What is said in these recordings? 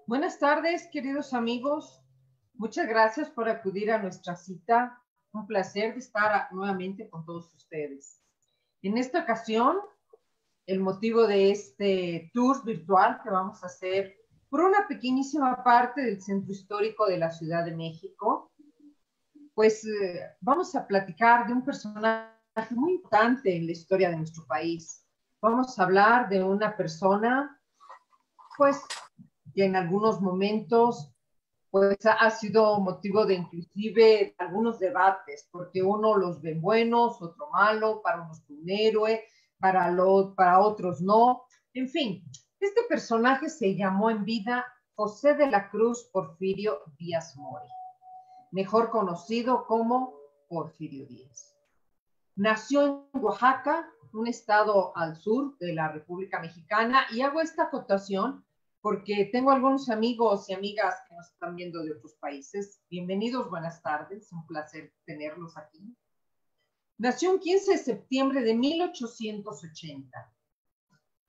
Buenas tardes, queridos amigos. Muchas gracias por acudir a nuestra cita. Un placer de estar nuevamente con todos ustedes. En esta ocasión, el motivo de este tour virtual que vamos a hacer por una pequeñísima parte del centro histórico de la Ciudad de México, pues vamos a platicar de un personaje muy importante en la historia de nuestro país. Vamos a hablar de una persona, pues, que en algunos momentos pues ha sido motivo de inclusive algunos debates, porque uno los ve buenos, otro malo, para unos un héroe, para otros no. En fin, este personaje se llamó en vida José de la Cruz Porfirio Díaz Mori, mejor conocido como Porfirio Díaz. Nació en Oaxaca, un estado al sur de la República Mexicana, y hago esta acotación porque tengo algunos amigos y amigas que nos están viendo de otros países. Bienvenidos, buenas tardes, un placer tenerlos aquí. Nació el 15 de septiembre de 1880.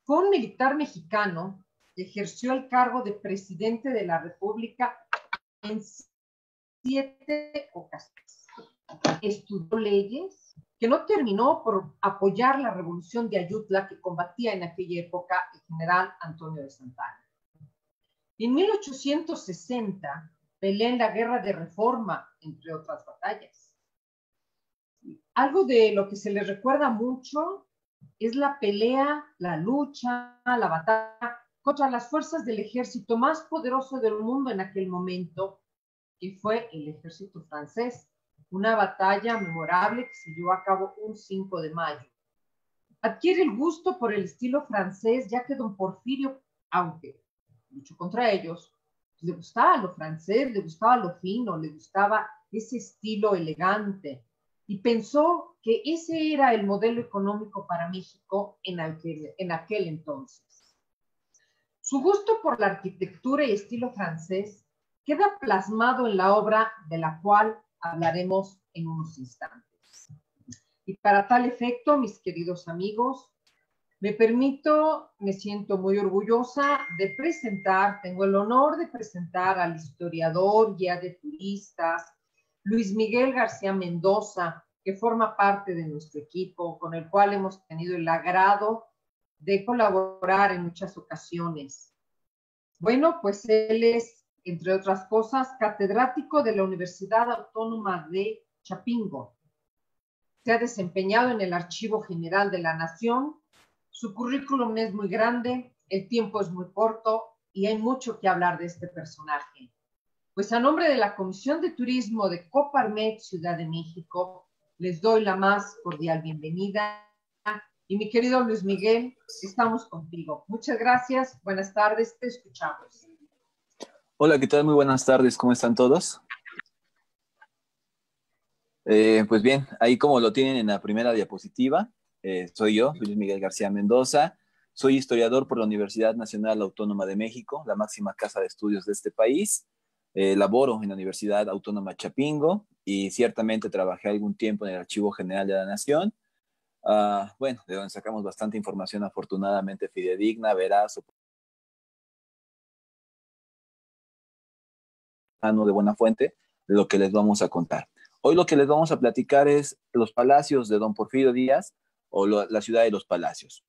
Fue un militar mexicano que ejerció el cargo de presidente de la República en 7 ocasiones. Estudió leyes, que no terminó por apoyar la revolución de Ayutla que combatía en aquella época el general Antonio de Santana. En 1860 pelea en la Guerra de Reforma, entre otras batallas. Algo de lo que se le recuerda mucho es la pelea, la lucha, la batalla contra las fuerzas del ejército más poderoso del mundo en aquel momento, que fue el ejército francés. Una batalla memorable que se llevó a cabo un 5 de mayo. Adquiere el gusto por el estilo francés, ya que don Porfirio, aunque luchó contra ellos, le gustaba lo francés, le gustaba lo fino, le gustaba ese estilo elegante, y pensó que ese era el modelo económico para México en aquel entonces. Su gusto por la arquitectura y estilo francés queda plasmado en la obra de la cual hablaremos en unos instantes. Y para tal efecto, mis queridos amigos, me siento muy orgullosa de presentar, tengo el honor de presentar al historiador, guía de turistas, Luis Miguel García Mendoza, que forma parte de nuestro equipo, con el cual hemos tenido el agrado de colaborar en muchas ocasiones. Bueno, pues él es, entre otras cosas, catedrático de la Universidad Autónoma de Chapingo. Se ha desempeñado en el Archivo General de la Nación. Su currículum es muy grande, el tiempo es muy corto y hay mucho que hablar de este personaje. Pues a nombre de la Comisión de Turismo de Coparmex Ciudad de México, les doy la más cordial bienvenida. Y mi querido Luis Miguel, estamos contigo. Muchas gracias, buenas tardes, te escuchamos. Hola, ¿qué tal? Muy buenas tardes, ¿cómo están todos? Pues bien, ahí como lo tienen en la primera diapositiva, soy Luis Miguel García Mendoza, soy historiador por la Universidad Nacional Autónoma de México, la máxima casa de estudios de este país. Laboro en la Universidad Autónoma Chapingo y ciertamente trabajé algún tiempo en el Archivo General de la Nación. Bueno, de donde sacamos bastante información afortunadamente fidedigna, veraz, de buena fuente, de lo que les vamos a contar. Hoy lo que les vamos a platicar es los palacios de don Porfirio Díaz o la ciudad de los palacios.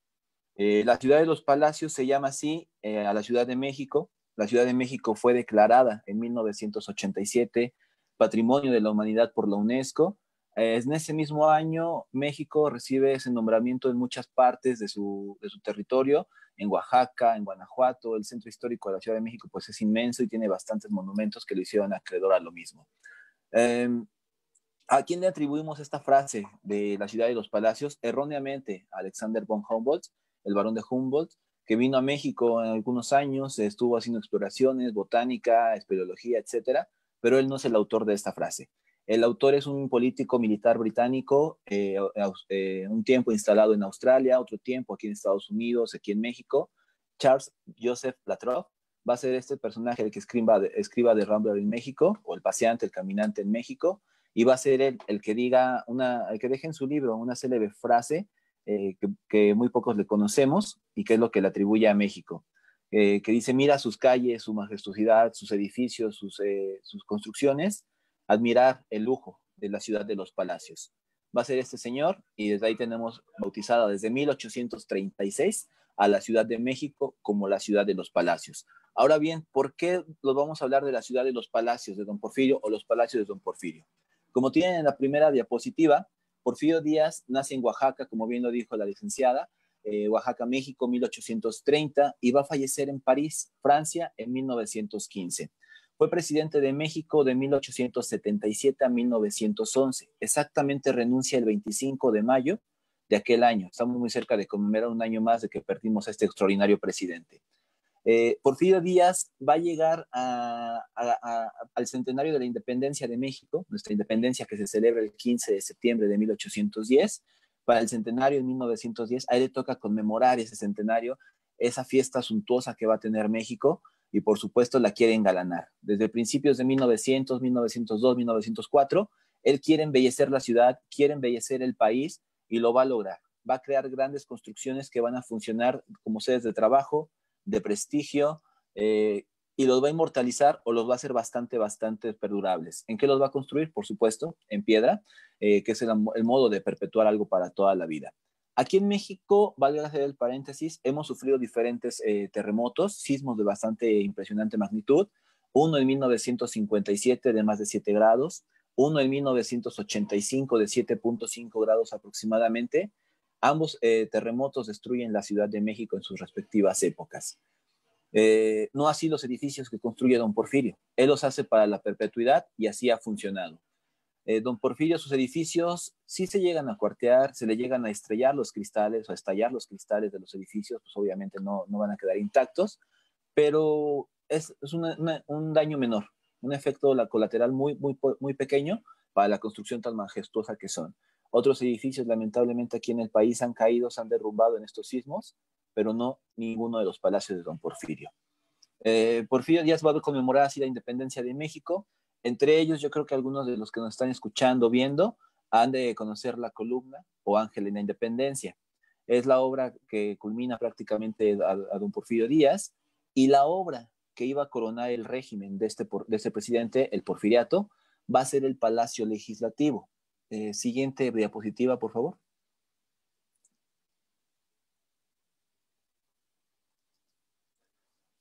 La ciudad de los palacios se llama así a la Ciudad de México. La Ciudad de México fue declarada en 1987 Patrimonio de la Humanidad por la UNESCO. En ese mismo año, México recibe ese nombramiento en muchas partes de su territorio, en Oaxaca, en Guanajuato. El centro histórico de la Ciudad de México pues es inmenso y tiene bastantes monumentos que lo hicieron acreedor a lo mismo. Eh, ¿A quién le atribuimos esta frase de la ciudad de los palacios? Erróneamente, a Alexander von Humboldt, el barón de Humboldt, que vino a México en algunos años, estuvo haciendo exploraciones, botánica, espeleología, etcétera, pero él no es el autor de esta frase. El autor es un político militar británico, un tiempo instalado en Australia, otro tiempo aquí en Estados Unidos, aquí en México. Charles Joseph La Trobe va a ser este personaje el que escriba de Rambler en México, o el paseante, el caminante en México, y va a ser él el que diga el que deje en su libro una célebre frase que muy pocos le conocemos y que es lo que le atribuye a México. que dice, mira sus calles, su majestuosidad, sus edificios, sus construcciones, admirar el lujo de la ciudad de los palacios. Va a ser este señor, y desde ahí tenemos bautizada desde 1836 a la Ciudad de México como la ciudad de los palacios. Ahora bien, ¿por qué los vamos a hablar de la ciudad de los palacios de don Porfirio o los palacios de don Porfirio? Como tienen en la primera diapositiva, Porfirio Díaz nace en Oaxaca, como bien lo dijo la licenciada, Oaxaca, México, 1830, y va a fallecer en París, Francia, en 1915. Fue presidente de México de 1877 a 1911. Exactamente renuncia el 25 de mayo de aquel año. Estamos muy cerca de conmemorar un año más de que perdimos a este extraordinario presidente. Porfirio Díaz va a llegar al centenario de la independencia de México, nuestra independencia que se celebra el 15 de septiembre de 1810. Para el centenario en 1910, a él le toca conmemorar ese centenario, esa fiesta suntuosa que va a tener México, y por supuesto la quiere engalanar. Desde principios de 1900, 1902, 1904, él quiere embellecer la ciudad, quiere embellecer el país, y lo va a lograr. Va a crear grandes construcciones que van a funcionar como sedes de trabajo, de prestigio, y los va a inmortalizar o los va a hacer bastante perdurables. ¿En qué los va a construir? Por supuesto, en piedra, que es el modo de perpetuar algo para toda la vida. Aquí en México, valga hacer el paréntesis, hemos sufrido diferentes terremotos, sismos de bastante impresionante magnitud, uno en 1957 de más de 7 grados, uno en 1985 de 7.5 grados aproximadamente. Ambos terremotos destruyen la Ciudad de México en sus respectivas épocas. No así los edificios que construye don Porfirio. Él los hace para la perpetuidad y así ha funcionado. Don Porfirio, sus edificios sí se llegan a cuartear, se le llegan a estrellar los cristales o a estallar los cristales de los edificios, pues obviamente no van a quedar intactos, pero es un daño menor, un efecto colateral muy pequeño para la construcción tan majestuosa que son. Otros edificios, lamentablemente, aquí en el país han caído, se han derrumbado en estos sismos, pero no ninguno de los palacios de don Porfirio. Porfirio Díaz va a conmemorar así la independencia de México. Entre ellos, yo creo que algunos de los que nos están escuchando, viendo, han de conocer la columna o Ángel en la Independencia. Es la obra que culmina prácticamente a don Porfirio Díaz, y la obra que iba a coronar el régimen de este presidente, el porfiriato, va a ser el Palacio Legislativo. Siguiente diapositiva, por favor.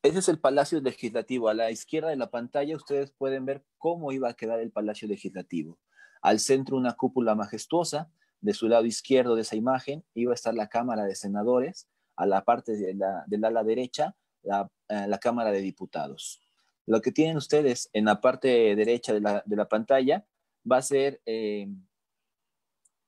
Ese es el Palacio Legislativo. A la izquierda de la pantalla ustedes pueden ver cómo iba a quedar el Palacio Legislativo. Al centro una cúpula majestuosa, de su lado izquierdo de esa imagen iba a estar la Cámara de Senadores, a la parte del ala derecha la Cámara de Diputados. Lo que tienen ustedes en la parte derecha de la pantalla va a ser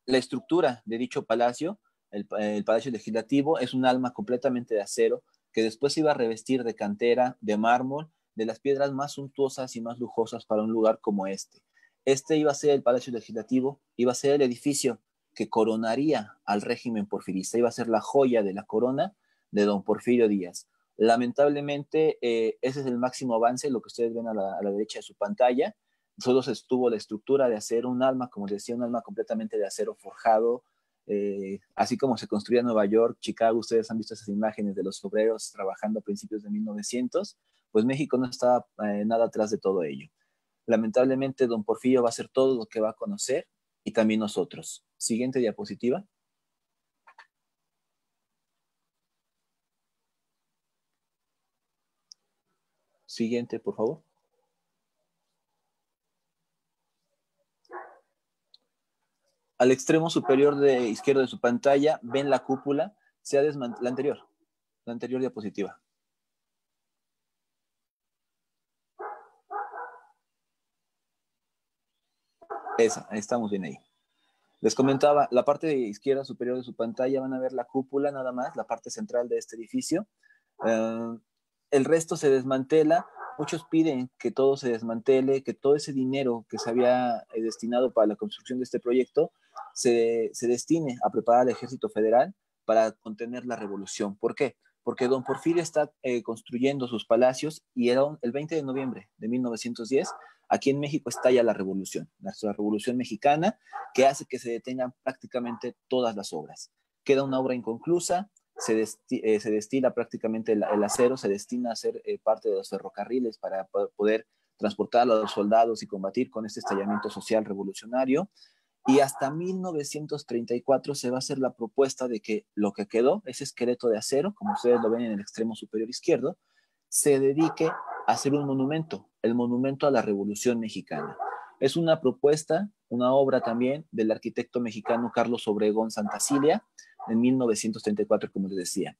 la estructura de dicho palacio. El Palacio Legislativo es un alma completamente de acero que después se iba a revestir de cantera, de mármol, de las piedras más suntuosas y más lujosas para un lugar como este. Este iba a ser el Palacio Legislativo, iba a ser el edificio que coronaría al régimen porfirista, iba a ser la joya de la corona de don Porfirio Díaz. Lamentablemente, ese es el máximo avance, lo que ustedes ven a la derecha de su pantalla. Solo se estuvo la estructura de acero, un alma, como decía, un alma completamente de acero forjado, así como se construía Nueva York, Chicago. Ustedes han visto esas imágenes de los obreros trabajando a principios de 1900, pues México no estaba nada atrás de todo ello. Lamentablemente, don Porfirio va a hacer todo lo que va a conocer, y también nosotros. Siguiente diapositiva. Siguiente, por favor. Al extremo superior izquierdo de su pantalla ven la cúpula, se ha desmantelado, la anterior diapositiva. Esa, estamos bien ahí. Les comentaba, la parte izquierda superior de su pantalla van a ver la cúpula nada más, la parte central de este edificio. El resto se desmantela. Muchos piden que todo se desmantele, que todo ese dinero que se había destinado para la construcción de este proyecto se destine a preparar al Ejército Federal para contener la revolución. ¿Por qué? Porque don Porfirio está construyendo sus palacios, y era el 20 de noviembre de 1910, aquí en México estalla la revolución mexicana, que hace que se detengan prácticamente todas las obras. Queda una obra inconclusa, se destila prácticamente el acero, se destina a ser parte de los ferrocarriles para poder transportar a los soldados y combatir con este estallamiento social revolucionario. Y hasta 1934 se va a hacer la propuesta de que lo que quedó, ese esqueleto de acero, como ustedes lo ven en el extremo superior izquierdo, se dedique a hacer un monumento, el monumento a la Revolución Mexicana. Es una propuesta, una obra también del arquitecto mexicano Carlos Obregón Santacilia en 1934, como les decía.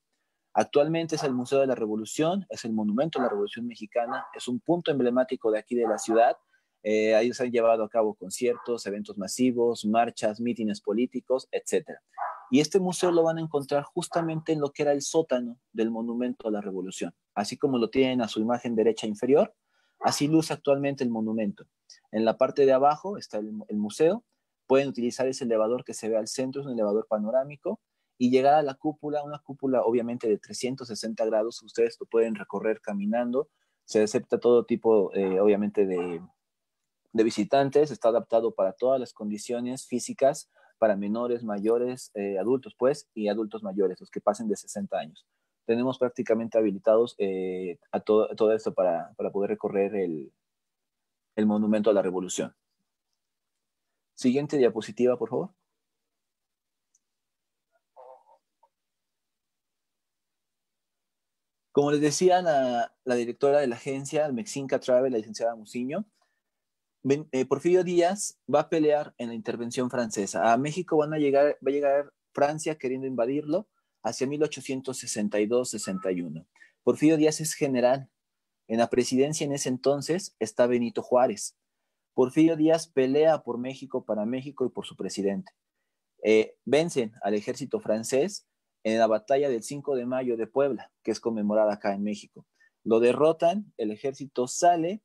Actualmente es el Museo de la Revolución, es el monumento a la Revolución Mexicana, es un punto emblemático de aquí de la ciudad. Ahí se han llevado a cabo conciertos, eventos masivos, marchas, mítines políticos, etc. Y este museo lo van a encontrar justamente en lo que era el sótano del monumento a la Revolución. Así como lo tienen a su imagen derecha inferior, así luce actualmente el monumento. En la parte de abajo está el museo. Pueden utilizar ese elevador que se ve al centro, es un elevador panorámico, y llegar a la cúpula, una cúpula obviamente de 360 grados. Ustedes lo pueden recorrer caminando. Se acepta todo tipo, obviamente, de visitantes. Está adaptado para todas las condiciones físicas, para menores, mayores, adultos, pues, y adultos mayores, los que pasen de 60 años. Tenemos prácticamente habilitados a todo esto para poder recorrer el monumento a la Revolución. Siguiente diapositiva, por favor. Como les decía la directora de la agencia, el Mexinca Travel, la licenciada Muciño, Porfirio Díaz va a pelear en la intervención francesa. A México va a llegar Francia queriendo invadirlo hacia 1862-61. Porfirio Díaz es general. En la presidencia en ese entonces está Benito Juárez. Porfirio Díaz pelea por México, para México y por su presidente. Vencen al ejército francés en la batalla del 5 de mayo de Puebla, que es conmemorada acá en México. Lo derrotan, el ejército sale,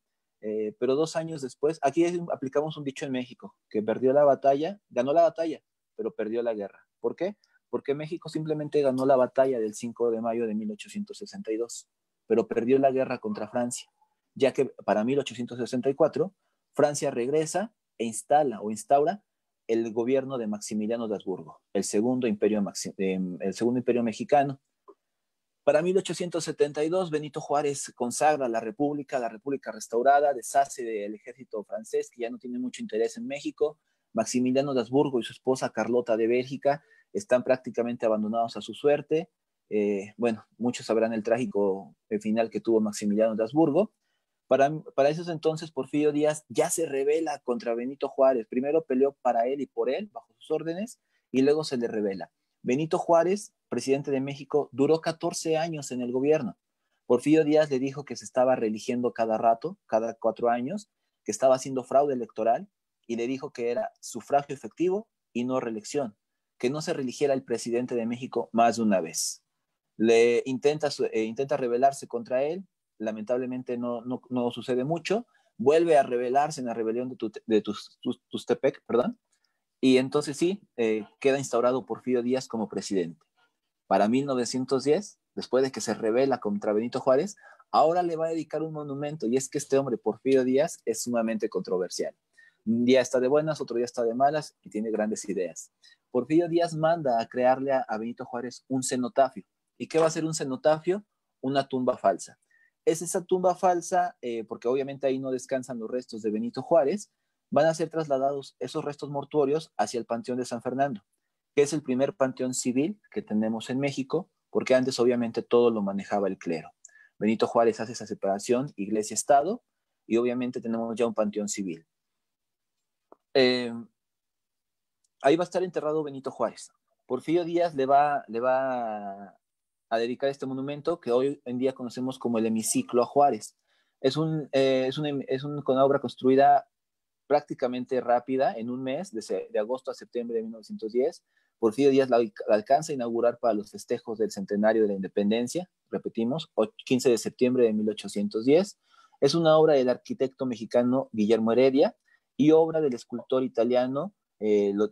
pero 2 años después, aquí aplicamos un dicho en México, que perdió la batalla, ganó la batalla, pero perdió la guerra. ¿Por qué? Porque México simplemente ganó la batalla del 5 de mayo de 1862, pero perdió la guerra contra Francia, ya que para 1864 Francia regresa e instaura el gobierno de Maximiliano de Habsburgo, el segundo imperio mexicano. Para 1872, Benito Juárez consagra la República restaurada, deshace del ejército francés, que ya no tiene mucho interés en México. Maximiliano de Habsburgo y su esposa Carlota de Bélgica están prácticamente abandonados a su suerte. Bueno, muchos sabrán el trágico final que tuvo Maximiliano de Habsburgo. Para esos entonces, Porfirio Díaz ya se rebela contra Benito Juárez. Primero peleó para él y por él, bajo sus órdenes, y luego se le rebela. Benito Juárez, presidente de México, duró 14 años en el gobierno. Porfirio Díaz le dijo que se estaba reeligiendo cada rato, cada 4 años, que estaba haciendo fraude electoral, y le dijo que era sufragio efectivo y no reelección, que no se reeligiera el presidente de México más de una vez. Intenta rebelarse contra él, lamentablemente no sucede mucho, vuelve a rebelarse en la rebelión de Tustepec, perdón, y entonces sí, queda instaurado Porfirio Díaz como presidente. Para 1910, después de que se rebela contra Benito Juárez, ahora le va a dedicar un monumento, y es que este hombre, Porfirio Díaz, es sumamente controversial. Un día está de buenas, otro día está de malas, y tiene grandes ideas. Porfirio Díaz manda a crearle a Benito Juárez un cenotafio. ¿Y qué va a ser un cenotafio? Una tumba falsa. Es esa tumba falsa, porque obviamente ahí no descansan los restos de Benito Juárez, van a ser trasladados esos restos mortuorios hacia el Panteón de San Fernando, que es el primer panteón civil que tenemos en México, porque antes obviamente todo lo manejaba el clero. Benito Juárez hace esa separación, iglesia-estado, y obviamente tenemos ya un panteón civil. Ahí va a estar enterrado Benito Juárez. Porfirio Díaz le va a dedicar este monumento que hoy en día conocemos como el hemiciclo a Juárez. Es una obra construida prácticamente rápida, en un mes, de agosto a septiembre de 1910. Porfirio Díaz la alcanza a inaugurar para los festejos del centenario de la independencia, repetimos, 15 de septiembre de 1810. Es una obra del arquitecto mexicano Guillermo Heredia y obra del escultor italiano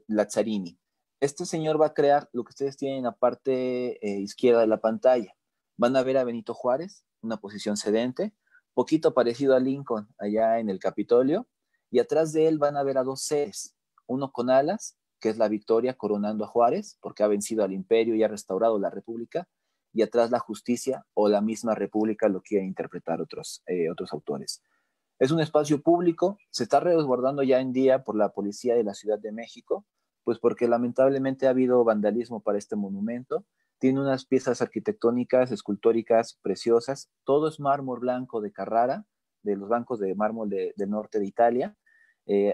Lazzarini. Este señor va a crear lo que ustedes tienen en la parte izquierda de la pantalla. Van a ver a Benito Juárez, una posición sedente, poquito parecido a Lincoln allá en el Capitolio, y atrás de él van a ver a 2 seres, uno con alas que es la victoria coronando a Juárez, porque ha vencido al imperio y ha restaurado la república, y atrás la justicia o la misma república, lo quieren interpretar otros autores. Es un espacio público, se está resguardando ya en día por la policía de la Ciudad de México, pues porque lamentablemente ha habido vandalismo para este monumento. Tiene unas piezas arquitectónicas, escultóricas preciosas, todo es mármol blanco de Carrara, de los bancos de mármol del norte de Italia.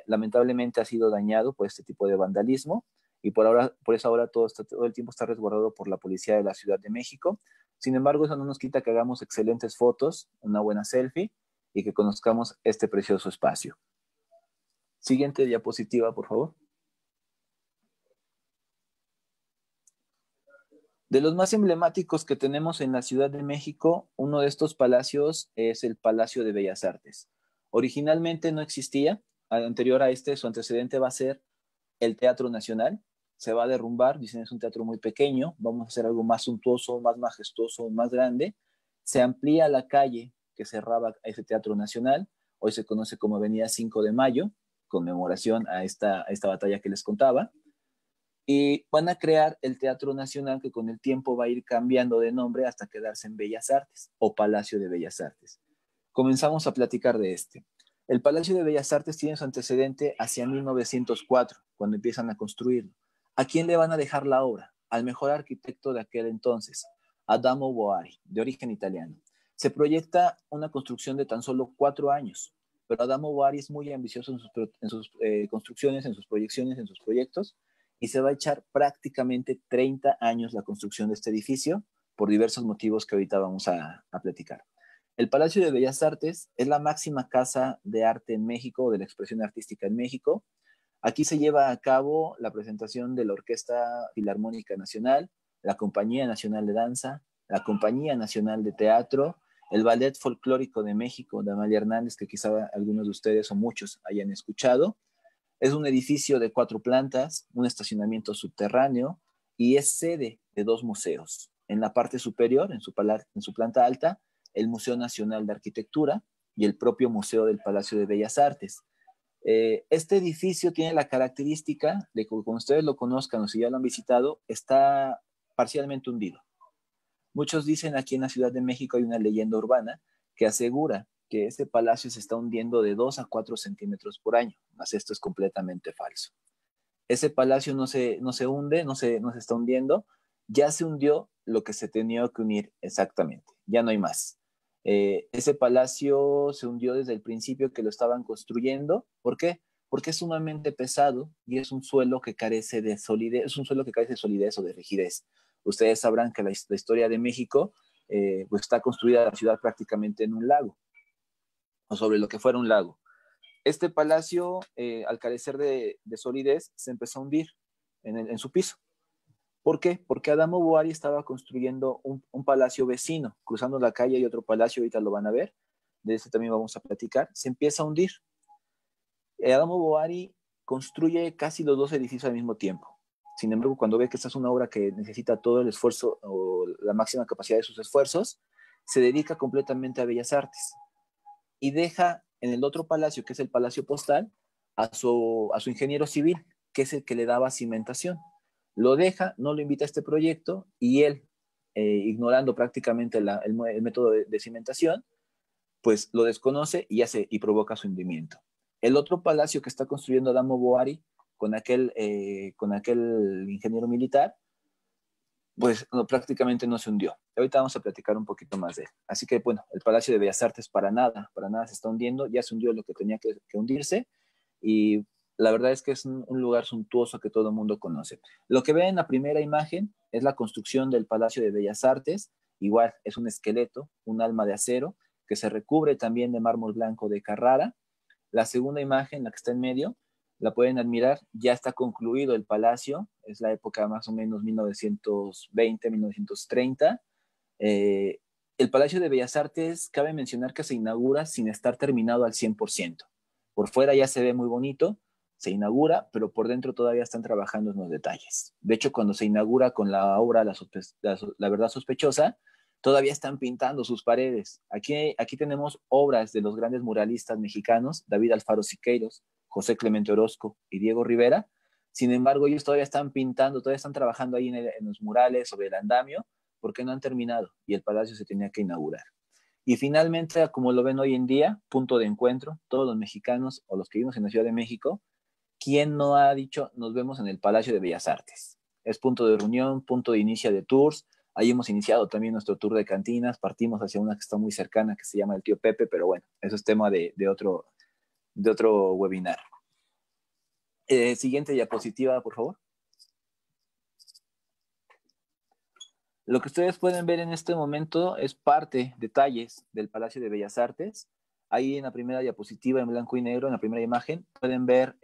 Lamentablemente ha sido dañado por este tipo de vandalismo y por eso ahora todo el tiempo está resguardado por la policía de la Ciudad de México. Sin embargo, eso no nos quita que hagamos excelentes fotos, una buena selfie y que conozcamos este precioso espacio. Siguiente diapositiva, por favor. De los más emblemáticos que tenemos en la Ciudad de México, uno de estos palacios es el Palacio de Bellas Artes. Originalmente no existía, anterior a este, su antecedente va a ser el Teatro Nacional. Se va a derrumbar, dicen es un teatro muy pequeño, vamos a hacer algo más suntuoso, más majestuoso, más grande. Se amplía la calle que cerraba a ese Teatro Nacional, hoy se conoce como Avenida 5 de Mayo, conmemoración a esta batalla que les contaba. Y van a crear el Teatro Nacional, que con el tiempo va a ir cambiando de nombre hasta quedarse en Bellas Artes o Palacio de Bellas Artes. Comenzamos a platicar de este. El Palacio de Bellas Artes tiene su antecedente hacia 1904, cuando empiezan a construirlo. ¿A quién le van a dejar la obra? Al mejor arquitecto de aquel entonces, Adamo Boari, de origen italiano. Se proyecta una construcción de tan solo 4 años, pero Adamo Boari es muy ambicioso en sus construcciones, en sus proyecciones, en sus proyectos, y se va a echar prácticamente 30 años la construcción de este edificio por diversos motivos que ahorita vamos a platicar. El Palacio de Bellas Artes es la máxima casa de arte en México, de la expresión artística en México. Aquí se lleva a cabo la presentación de la Orquesta Filarmónica Nacional, la Compañía Nacional de Danza, la Compañía Nacional de Teatro, el Ballet Folclórico de México de Amalia Hernández, que quizá algunos de ustedes o muchos hayan escuchado. Es un edificio de 4 plantas, un estacionamiento subterráneo y es sede de 2 museos. En la parte superior, en su planta alta, el Museo Nacional de Arquitectura y el propio Museo del Palacio de Bellas Artes. Este edificio tiene la característica de que cuando ustedes lo conozcan o si ya lo han visitado, está parcialmente hundido. Muchos dicen aquí en la Ciudad de México hay una leyenda urbana que asegura que este palacio se está hundiendo de 2 a 4 centímetros por año, mas esto es completamente falso. Ese palacio no se hunde, no se está hundiendo, ya se hundió lo que se tenía que unir exactamente, ya no hay más. Ese palacio se hundió desde el principio que lo estaban construyendo. ¿Por qué? Porque es sumamente pesado y es un suelo que carece de solidez, es un suelo que carece de solidez o de rigidez. Ustedes sabrán que la historia de México pues está construida la ciudad prácticamente en un lago, o sobre lo que fuera un lago. Este palacio, al carecer de solidez, se empezó a hundir en su piso. ¿Por qué? Porque Adamo Boari estaba construyendo un palacio vecino, cruzando la calle hay otro palacio, ahorita lo van a ver, de ese también vamos a platicar, se empieza a hundir. Adamo Boari construye casi los 2 edificios al mismo tiempo. Sin embargo, cuando ve que esta es una obra que necesita todo el esfuerzo o la máxima capacidad de sus esfuerzos, se dedica completamente a Bellas Artes y deja en el otro palacio, que es el Palacio Postal, a su ingeniero civil, que es el que le daba cimentación. Lo deja, no lo invita a este proyecto y él, ignorando prácticamente el método de cimentación, pues lo desconoce y provoca su hundimiento. El otro palacio que está construyendo Adamo Boari con aquel ingeniero militar, pues no, prácticamente no se hundió. Ahorita vamos a platicar un poquito más de él. Así que, bueno, el Palacio de Bellas Artes para nada se está hundiendo, ya se hundió lo que tenía que hundirse y la verdad es que es un lugar suntuoso que todo el mundo conoce. Lo que ven en la primera imagen es la construcción del Palacio de Bellas Artes, igual es un esqueleto, un alma de acero, que se recubre también de mármol blanco de Carrara. La segunda imagen, la que está en medio, la pueden admirar, ya está concluido el palacio, es la época más o menos 1920, 1930. El Palacio de Bellas Artes, cabe mencionar que se inaugura sin estar terminado al 100%. Por fuera ya se ve muy bonito, se inaugura, pero por dentro todavía están trabajando en los detalles. De hecho, cuando se inaugura con la obra La Verdad Sospechosa, todavía están pintando sus paredes. Aquí tenemos obras de los grandes muralistas mexicanos, David Alfaro Siqueiros, José Clemente Orozco y Diego Rivera. Sin embargo, ellos todavía están pintando, todavía están trabajando ahí en los murales sobre el andamio, porque no han terminado y el palacio se tenía que inaugurar. Y finalmente, como lo ven hoy en día, punto de encuentro, todos los mexicanos o los que vivimos en la Ciudad de México, ¿quién no ha dicho nos vemos en el Palacio de Bellas Artes? Es punto de reunión, punto de inicio de tours. Ahí hemos iniciado también nuestro tour de cantinas, partimos hacia una que está muy cercana, que se llama el Tío Pepe, pero bueno, eso es tema de otro webinar. Siguiente diapositiva, por favor. Lo que ustedes pueden ver en este momento es detalles del Palacio de Bellas Artes. Ahí en la primera diapositiva en blanco y negro, en la primera imagen, pueden ver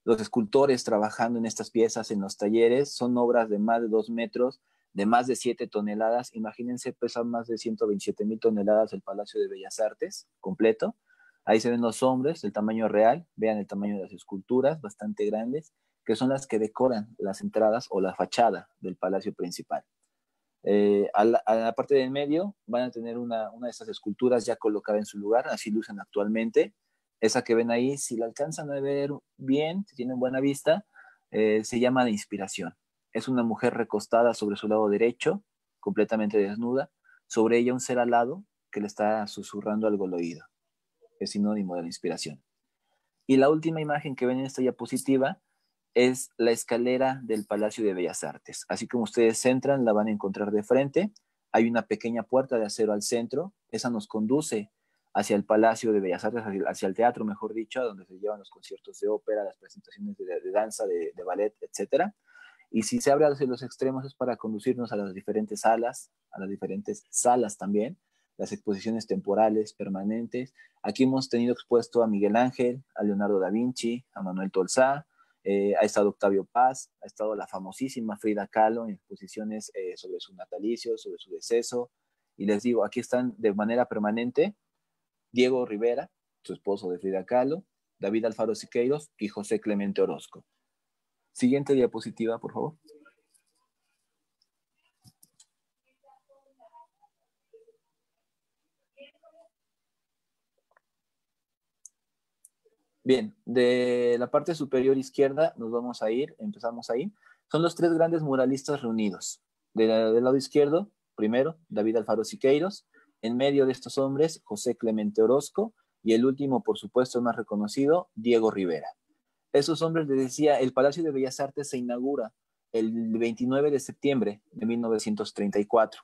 los escultores trabajando en estas piezas en los talleres. Son obras de más de 2 metros, de más de 7 toneladas. Imagínense, pesa más de 127,000 toneladas el Palacio de Bellas Artes completo. Ahí se ven los hombres, el tamaño real. Vean el tamaño de las esculturas, bastante grandes, que son las que decoran las entradas o la fachada del palacio principal. A la parte del medio van a tener una de estas esculturas ya colocada en su lugar, así lucen actualmente. Esa que ven ahí, si la alcanzan a ver bien, si tienen buena vista, se llama de inspiración. Es una mujer recostada sobre su lado derecho, completamente desnuda, sobre ella un ser alado que le está susurrando algo al oído. Es sinónimo de la inspiración. Y la última imagen que ven en esta diapositiva es la escalera del Palacio de Bellas Artes. Así como ustedes entran, la van a encontrar de frente. Hay una pequeña puerta de acero al centro. Esa nos conduce hacia el Palacio de Bellas Artes, hacia el teatro, mejor dicho, donde se llevan los conciertos de ópera, las presentaciones de danza, de ballet, etc. Y si se abre hacia los extremos es para conducirnos a las diferentes salas también, las exposiciones temporales, permanentes. Aquí hemos tenido expuesto a Miguel Ángel, a Leonardo da Vinci, a Manuel Tolsá, ha estado Octavio Paz, ha estado la famosísima Frida Kahlo en exposiciones sobre su natalicio, sobre su deceso. Y les digo, aquí están de manera permanente Diego Rivera, su esposo de Frida Kahlo, David Alfaro Siqueiros y José Clemente Orozco. Siguiente diapositiva, por favor. Bien, de la parte superior izquierda nos vamos a ir, empezamos ahí. Son los 3 grandes muralistas reunidos. Del lado izquierdo, primero, David Alfaro Siqueiros. En medio de estos hombres, José Clemente Orozco. Y el último, por supuesto, más reconocido, Diego Rivera. Esos hombres, les decía, el Palacio de Bellas Artes se inaugura el 29 de septiembre de 1934.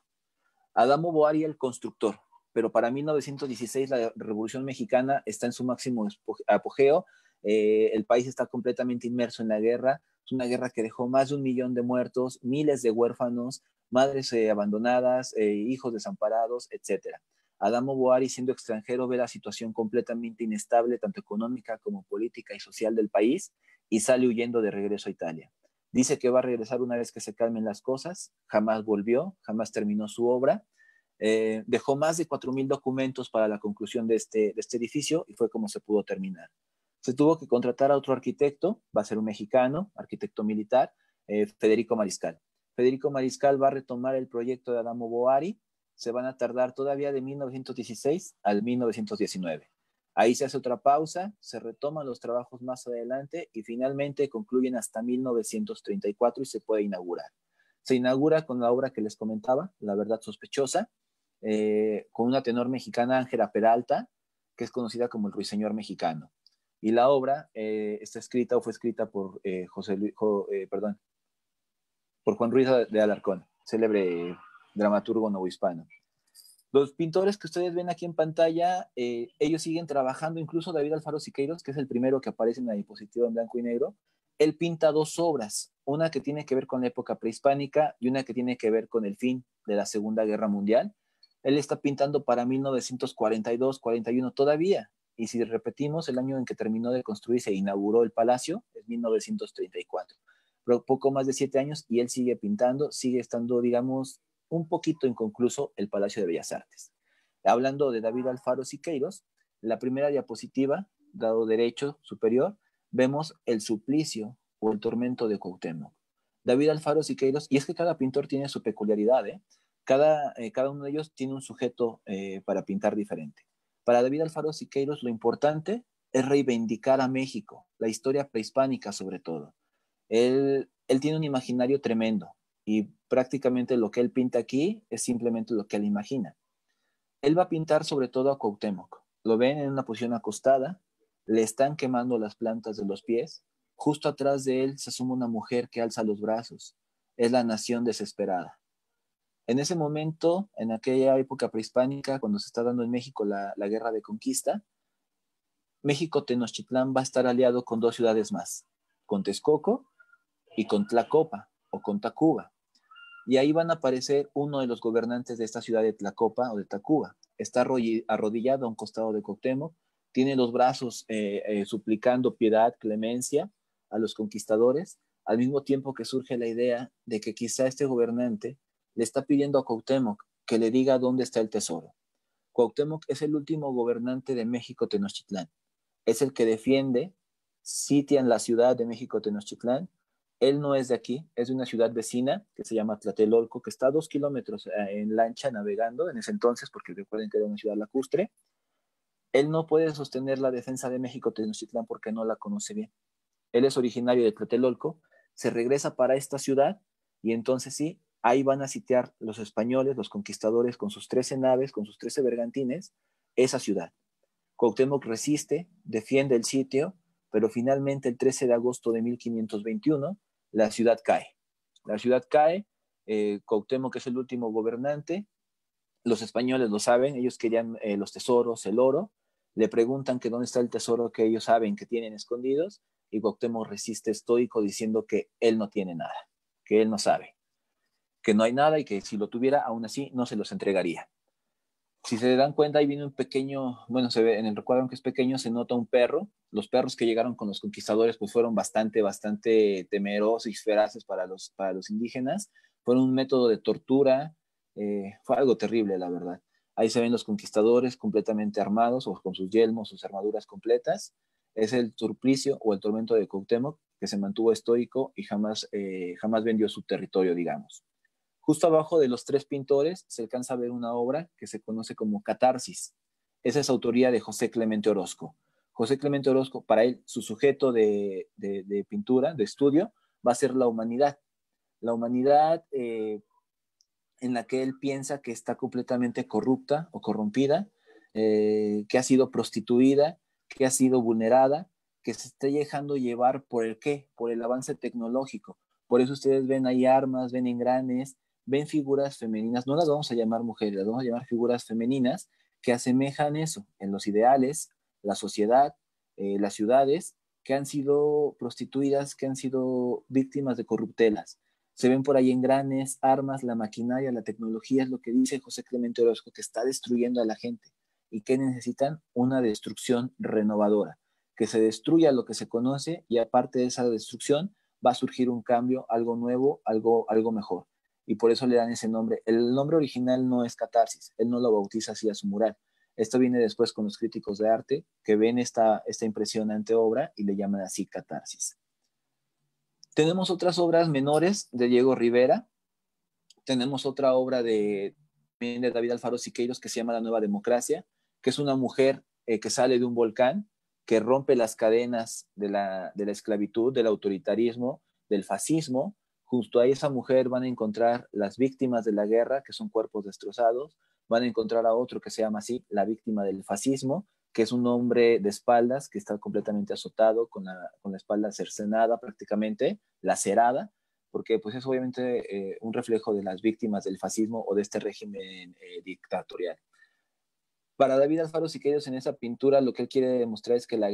Adamo Boari, el constructor, pero para 1916 la Revolución Mexicana está en su máximo apogeo, el país está completamente inmerso en la guerra, es una guerra que dejó más de 1 millón de muertos, miles de huérfanos, madres abandonadas, hijos desamparados, etc. Adamo Boari, siendo extranjero, ve la situación completamente inestable, tanto económica como política y social del país, y sale huyendo de regreso a Italia. Dice que va a regresar una vez que se calmen las cosas, jamás volvió, jamás terminó su obra. Dejó más de 4,000 documentos para la conclusión de este edificio y fue como se pudo terminar. Se tuvo que contratar a otro arquitecto, va a ser un mexicano, arquitecto militar, Federico Mariscal. Federico Mariscal va a retomar el proyecto de Adamo Boari, se van a tardar todavía de 1916 al 1919. Ahí se hace otra pausa, se retoman los trabajos más adelante y finalmente concluyen hasta 1934 y se puede inaugurar. Se inaugura con la obra que les comentaba, La Verdad Sospechosa, con una tenor mexicana, Ángela Peralta, que es conocida como el Ruiseñor Mexicano. Y la obra está escrita o fue escrita por, por Juan Ruiz de Alarcón, célebre dramaturgo novohispano. Los pintores que ustedes ven aquí en pantalla, ellos siguen trabajando, incluso David Alfaro Siqueiros, que es el primero que aparece en la diapositiva en blanco y negro, él pinta 2 obras, una que tiene que ver con la época prehispánica y una que tiene que ver con el fin de la Segunda Guerra Mundial. Él está pintando para 1942-41 todavía, y si repetimos, el año en que terminó de construir, se inauguró el palacio, es 1934. Pero poco más de 7 años y él sigue pintando, sigue estando, digamos, un poquito inconcluso el Palacio de Bellas Artes. Hablando de David Alfaro Siqueiros, la primera diapositiva, lado derecho superior, vemos el suplicio o el tormento de Cuauhtémoc. David Alfaro Siqueiros, y es que cada pintor tiene su peculiaridad, cada uno de ellos tiene un sujeto para pintar diferente. Para David Alfaro Siqueiros lo importante es reivindicar a México, la historia prehispánica sobre todo. Él tiene un imaginario tremendo y prácticamente lo que él pinta aquí es simplemente lo que él imagina. Él va a pintar sobre todo a Cuauhtémoc. Lo ven en una posición acostada, le están quemando las plantas de los pies. Justo atrás de él se asoma una mujer que alza los brazos. Es la nación desesperada. En ese momento, en aquella época prehispánica, cuando se está dando en México la guerra de conquista, México Tenochtitlán va a estar aliado con dos ciudades más, con Texcoco y con Tlacopa o con Tacuba. Y ahí van a aparecer uno de los gobernantes de esta ciudad de Tlacopa o de Tacuba. Está arrodillado a un costado de Cuauhtémoc, tiene los brazos suplicando piedad, clemencia a los conquistadores, al mismo tiempo que surge la idea de que quizá este gobernante le está pidiendo a Cuauhtémoc que le diga dónde está el tesoro. Cuauhtémoc es el último gobernante de México Tenochtitlán. Es el que defiende, sitian la ciudad de México Tenochtitlán. Él no es de aquí, es de una ciudad vecina que se llama Tlatelolco, que está a 2 kilómetros en lancha navegando en ese entonces, porque recuerden que era una ciudad lacustre. Él no puede sostener la defensa de México Tenochtitlán porque no la conoce bien. Él es originario de Tlatelolco, se regresa para esta ciudad y entonces sí, ahí van a sitiar los españoles, los conquistadores, con sus 13 naves, con sus 13 bergantines, esa ciudad. Cuauhtémoc resiste, defiende el sitio, pero finalmente el 13 de agosto de 1521 la ciudad cae. La ciudad cae, Cuauhtémoc es el último gobernante, los españoles lo saben, ellos querían los tesoros, el oro, le preguntan que dónde está el tesoro que ellos saben que tienen escondidos, y Cuauhtémoc resiste estoico diciendo que él no tiene nada, que él no sabe, que no hay nada y que si lo tuviera, aún así no se los entregaría. Si se dan cuenta, ahí viene un pequeño, bueno, se ve en el recuadro, aunque es pequeño, se nota un perro. Los perros que llegaron con los conquistadores pues fueron bastante temerosos y feraces para los indígenas. Fueron un método de tortura, fue algo terrible, la verdad. Ahí se ven los conquistadores completamente armados o con sus yelmos, sus armaduras completas. Es el suplicio o el tormento de Cuauhtémoc que se mantuvo estoico y jamás vendió su territorio, digamos. Justo abajo de los tres pintores se alcanza a ver una obra que se conoce como Catarsis. Esa es autoría de José Clemente Orozco. José Clemente Orozco, para él, su sujeto de pintura, de estudio, va a ser la humanidad. La humanidad en la que él piensa que está completamente corrupta o corrompida, que ha sido prostituida, que ha sido vulnerada, que se está dejando llevar por el qué, por el avance tecnológico. Por eso ustedes ven ahí armas, ven engranes, ven figuras femeninas, no las vamos a llamar mujeres, las vamos a llamar figuras femeninas que asemejan eso en los ideales, la sociedad, las ciudades, que han sido prostituidas, que han sido víctimas de corruptelas. Se ven por ahí engranes, armas, la maquinaria, la tecnología, es lo que dice José Clemente Orozco, que está destruyendo a la gente. ¿Y que necesitan? Una destrucción renovadora, que se destruya lo que se conoce y aparte de esa destrucción va a surgir un cambio, algo nuevo, algo mejor. Y por eso le dan ese nombre. El nombre original no es Catarsis, él no lo bautiza así a su mural. Esto viene después con los críticos de arte que ven esta impresionante obra y le llaman así Catarsis. Tenemos otras obras menores de Diego Rivera. Tenemos otra obra también de David Alfaro Siqueiros que se llama La Nueva Democracia, que es una mujer que sale de un volcán, que rompe las cadenas de la esclavitud, del autoritarismo, del fascismo. Justo a esa mujer van a encontrar las víctimas de la guerra, que son cuerpos destrozados. Van a encontrar a otro que se llama así, la víctima del fascismo, que es un hombre de espaldas que está completamente azotado, con la espalda cercenada prácticamente, lacerada, porque pues es obviamente un reflejo de las víctimas del fascismo o de este régimen dictatorial. Para David Alfaro Siqueiros, en esa pintura lo que él quiere demostrar es que la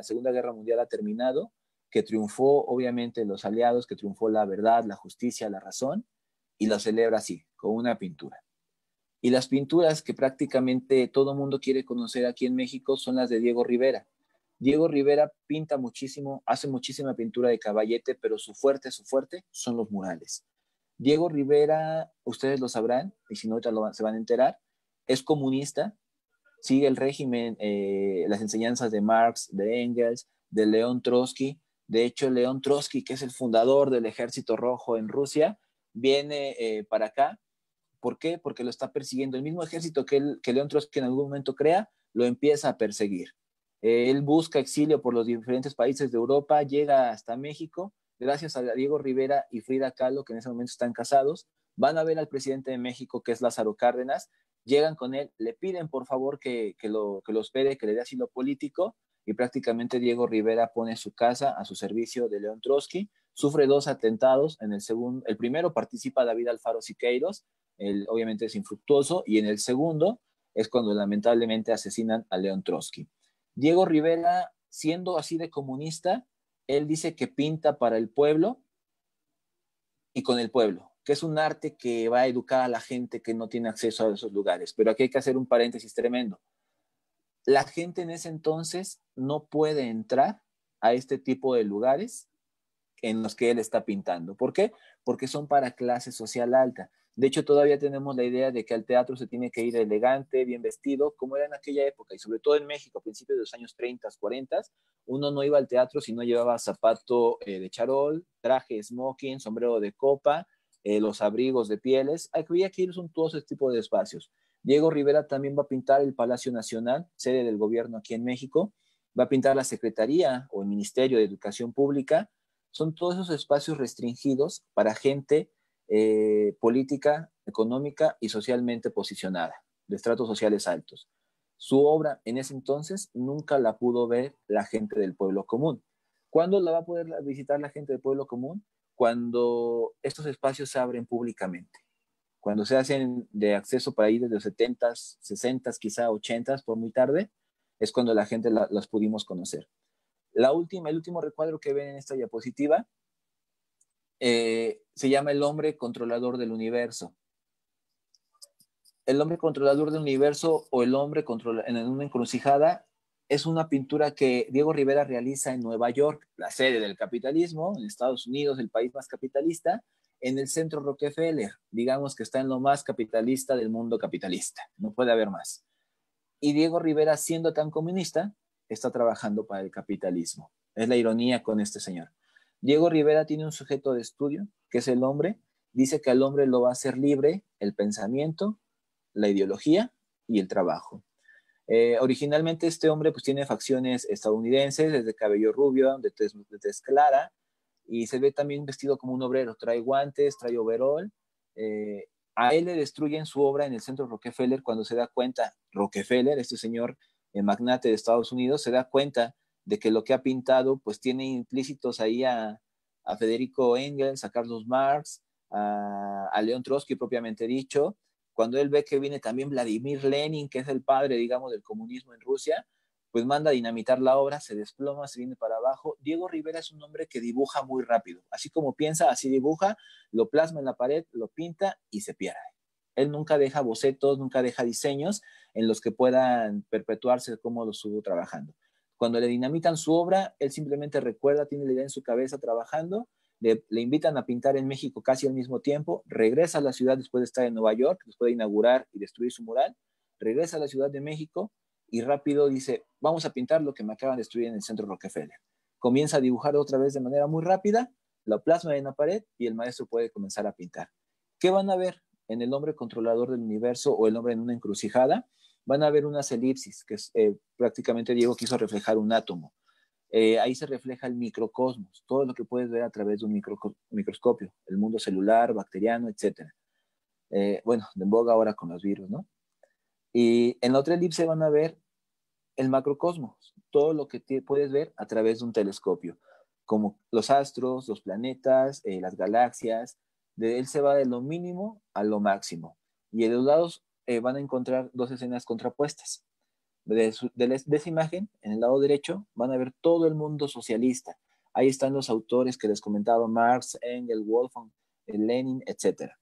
Segunda Guerra Mundial ha terminado, que triunfó obviamente los aliados, que triunfó la verdad, la justicia, la razón, y lo celebra así, con una pintura. Y las pinturas que prácticamente todo mundo quiere conocer aquí en México son las de Diego Rivera. Diego Rivera pinta muchísimo, hace muchísima pintura de caballete, pero su fuerte son los murales. Diego Rivera, ustedes lo sabrán, y si no, ahorita se van a enterar, es comunista, sigue el régimen, las enseñanzas de Marx, de Engels, de León Trotsky. De hecho, León Trotsky, que es el fundador del Ejército Rojo en Rusia, viene para acá. ¿Por qué? Porque lo está persiguiendo. El mismo ejército que León Trotsky en algún momento crea, lo empieza a perseguir. Él busca exilio por los diferentes países de Europa, llega hasta México gracias a Diego Rivera y Frida Kahlo, que en ese momento están casados, van a ver al presidente de México, que es Lázaro Cárdenas, llegan con él, le piden por favor que lo hospede, que le dé asilo político, y prácticamente Diego Rivera pone su casa a su servicio de León Trotsky, sufre 2 atentados, el primero participa David Alfaro Siqueiros, obviamente es infructuoso, y en el segundo es cuando lamentablemente asesinan a León Trotsky. Diego Rivera, siendo así de comunista, él dice que pinta para el pueblo y con el pueblo, que es un arte que va a educar a la gente que no tiene acceso a esos lugares. Pero aquí hay que hacer un paréntesis tremendo. La gente en ese entonces no puede entrar a este tipo de lugares en los que él está pintando. ¿Por qué? Porque son para clase social alta. De hecho, todavía tenemos la idea de que al teatro se tiene que ir elegante, bien vestido, como era en aquella época, y sobre todo en México, a principios de los años 30, 40, uno no iba al teatro si no llevaba zapato de charol, traje, smoking, sombrero de copa, los abrigos de pieles. Había que ir suntuoso este tipo de espacios. Diego Rivera también va a pintar el Palacio Nacional, sede del gobierno aquí en México, va a pintar la Secretaría o el Ministerio de Educación Pública. Son todos esos espacios restringidos para gente política, económica y socialmente posicionada, de estratos sociales altos. Su obra en ese entonces nunca la pudo ver la gente del pueblo común. ¿Cuándo la va a poder visitar la gente del pueblo común? Cuando estos espacios se abren públicamente, cuando se hacen de acceso para ir desde los 70s, 60s, quizá 80s, por muy tarde, es cuando la gente las pudimos conocer. El último recuadro que ven en esta diapositiva se llama El hombre controlador del universo. El hombre controlador del universo o el hombre en una encrucijada es una pintura que Diego Rivera realiza en Nueva York, la sede del capitalismo, en Estados Unidos, el país más capitalista, en el centro Rockefeller, digamos que está en lo más capitalista del mundo capitalista, no puede haber más. Y Diego Rivera, siendo tan comunista, está trabajando para el capitalismo. Es la ironía con este señor. Diego Rivera tiene un sujeto de estudio, que es el hombre. Dice que al hombre lo va a hacer libre el pensamiento, la ideología y el trabajo. Originalmente este hombre pues tiene facciones estadounidenses, es de cabello rubio, de tez clara, y se ve también vestido como un obrero. Trae guantes, trae overol. A él le destruyen su obra en el centro Rockefeller cuando se da cuenta, Rockefeller, este señor magnate de Estados Unidos, se da cuenta de que lo que ha pintado pues tiene implícitos ahí a Federico Engels, a Carlos Marx, a León Trotsky propiamente dicho. Cuando él ve que viene también Vladimir Lenin, que es el padre, digamos, del comunismo en Rusia, pues manda a dinamitar la obra, se desploma, se viene para abajo. Diego Rivera es un hombre que dibuja muy rápido, así como piensa, así dibuja, lo plasma en la pared, lo pinta y se pierde. Él nunca deja bocetos, nunca deja diseños en los que puedan perpetuarse cómo lo estuvo trabajando. Cuando le dinamitan su obra, él simplemente recuerda, tiene la idea en su cabeza trabajando, le invitan a pintar en México casi al mismo tiempo, regresa a la ciudad después de estar en Nueva York, después de inaugurar y destruir su mural, regresa a la Ciudad de México y rápido dice, vamos a pintar lo que me acaban de destruir en el centro Rockefeller. Comienza a dibujar otra vez de manera muy rápida, lo plasma en la pared y el maestro puede comenzar a pintar. ¿Qué van a ver en El hombre controlador del universo o El hombre en una encrucijada? Van a ver unas elipsis, que es, prácticamente Diego quiso reflejar un átomo. Ahí se refleja el microcosmos, todo lo que puedes ver a través de un microscopio, el mundo celular, bacteriano, etc. Bueno, de boga ahora con los virus, ¿no? Y en la otra elipse van a ver el macrocosmos, todo lo que puedes ver a través de un telescopio, como los astros, los planetas, las galaxias. De él se va de lo mínimo a lo máximo. Y en los lados van a encontrar dos escenas contrapuestas. De esa imagen, en el lado derecho, van a ver todo el mundo socialista. Ahí están los autores que les comentaba, Marx, Engels, Wolfgang, Lenin, etc.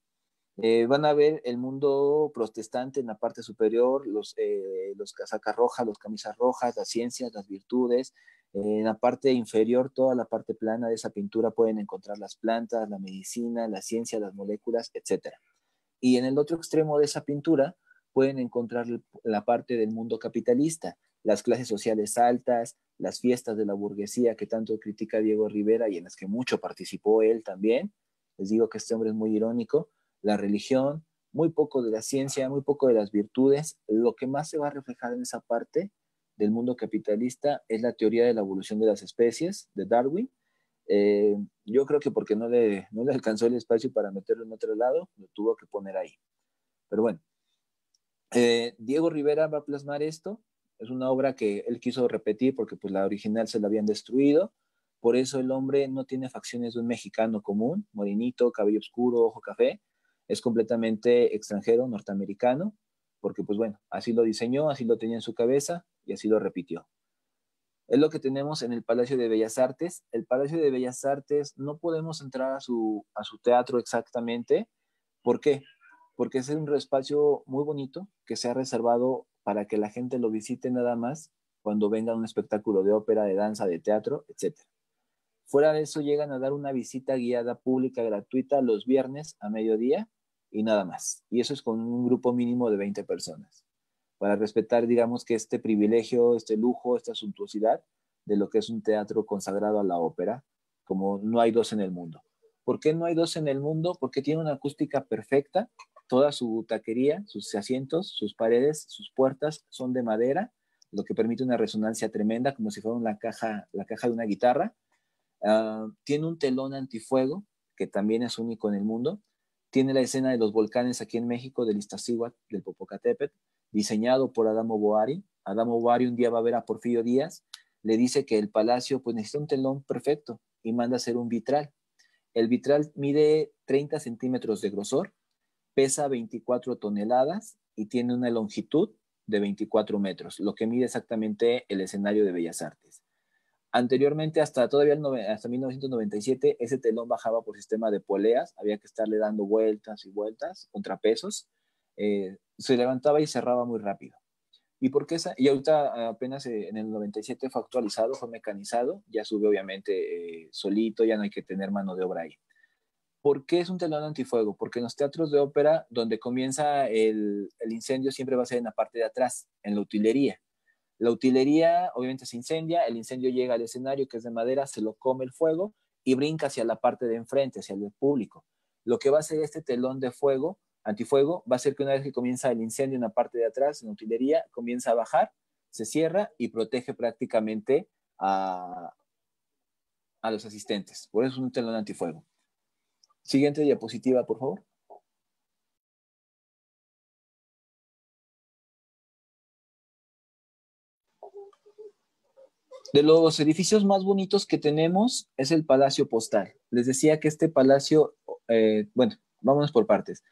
Van a ver el mundo protestante en la parte superior, los casacas rojas, los camisas rojas, las ciencias, las virtudes. En la parte inferior, toda la parte plana de esa pintura pueden encontrar las plantas, la medicina, la ciencia, las moléculas, etc. Y en el otro extremo de esa pintura pueden encontrar la parte del mundo capitalista, las clases sociales altas, las fiestas de la burguesía que tanto critica Diego Rivera y en las que mucho participó él también. Les digo que este hombre es muy irónico. La religión, muy poco de la ciencia, muy poco de las virtudes. Lo que más se va a reflejar en esa parte del mundo capitalista es la teoría de la evolución de las especies de Darwin Yo creo que porque no le alcanzó el espacio para meterlo en otro lado, lo tuvo que poner ahí. Pero bueno, Diego Rivera va a plasmar esto. Es una obra que él quiso repetir porque pues, la original se la habían destruido. Por eso el hombre no tiene facciones de un mexicano común, morenito, cabello oscuro, ojo café. Es completamente extranjero, norteamericano, porque pues bueno, así lo diseñó, así lo tenía en su cabeza y así lo repitió. Es lo que tenemos en el Palacio de Bellas Artes. El Palacio de Bellas Artes no podemos entrar a su teatro exactamente. ¿Por qué? Porque es un espacio muy bonito que se ha reservado para que la gente lo visite nada más cuando venga a un espectáculo de ópera, de danza, de teatro, etcétera. Fuera de eso llegan a dar una visita guiada pública gratuita los viernes a mediodía y nada más. Y eso es con un grupo mínimo de 20 personas, para respetar, digamos, que este privilegio, este lujo, esta suntuosidad de lo que es un teatro consagrado a la ópera, como no hay dos en el mundo. ¿Por qué no hay dos en el mundo? Porque tiene una acústica perfecta, toda su taquería, sus asientos, sus paredes, sus puertas son de madera, lo que permite una resonancia tremenda, como si fuera la caja de una guitarra. Tiene un telón antifuego, que también es único en el mundo. Tiene la escena de los volcanes aquí en México, del Iztaccíhuatl, del Popocatépetl, diseñado por Adamo Boari. Adamo Boari un día va a ver a Porfirio Díaz, le dice que el palacio pues, necesita un telón perfecto y manda a hacer un vitral. El vitral mide 30 centímetros de grosor, pesa 24 toneladas y tiene una longitud de 24 metros, lo que mide exactamente el escenario de Bellas Artes. Anteriormente, hasta 1997, ese telón bajaba por sistema de poleas, había que estarle dando vueltas y vueltas, contrapesos, se levantaba y cerraba muy rápido. Y ahorita apenas en el 97 fue actualizado, fue mecanizado, ya sube obviamente solito, ya no hay que tener mano de obra ahí. ¿Por qué es un telón antifuego? Porque en los teatros de ópera, donde comienza el incendio, siempre va a ser en la parte de atrás, en la utilería. La utilería obviamente se incendia, el incendio llega al escenario que es de madera, se lo come el fuego y brinca hacia la parte de enfrente, hacia el público. Lo que va a hacer este telón de fuego, antifuego, va a ser que una vez que comienza el incendio en la parte de atrás, en la utilería, comienza a bajar, se cierra y protege prácticamente a los asistentes. Por eso es un telón antifuego. Siguiente diapositiva, por favor. De los edificios más bonitos que tenemos es el Palacio Postal. Les decía que este palacio, bueno, vámonos por partes.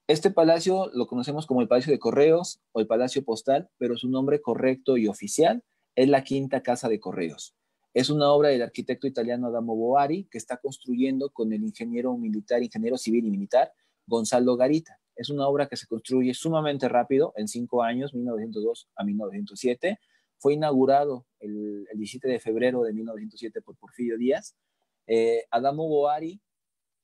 Este palacio lo conocemos como el Palacio de Correos o el Palacio Postal, pero su nombre correcto y oficial es la Quinta Casa de Correos. Es una obra del arquitecto italiano Adamo Boari que está construyendo con el ingeniero civil y militar, Gonzalo Garita. Es una obra que se construye sumamente rápido, en 5 años, 1902 a 1907. Fue inaugurado el 17 de febrero de 1907 por Porfirio Díaz. Adamo Boari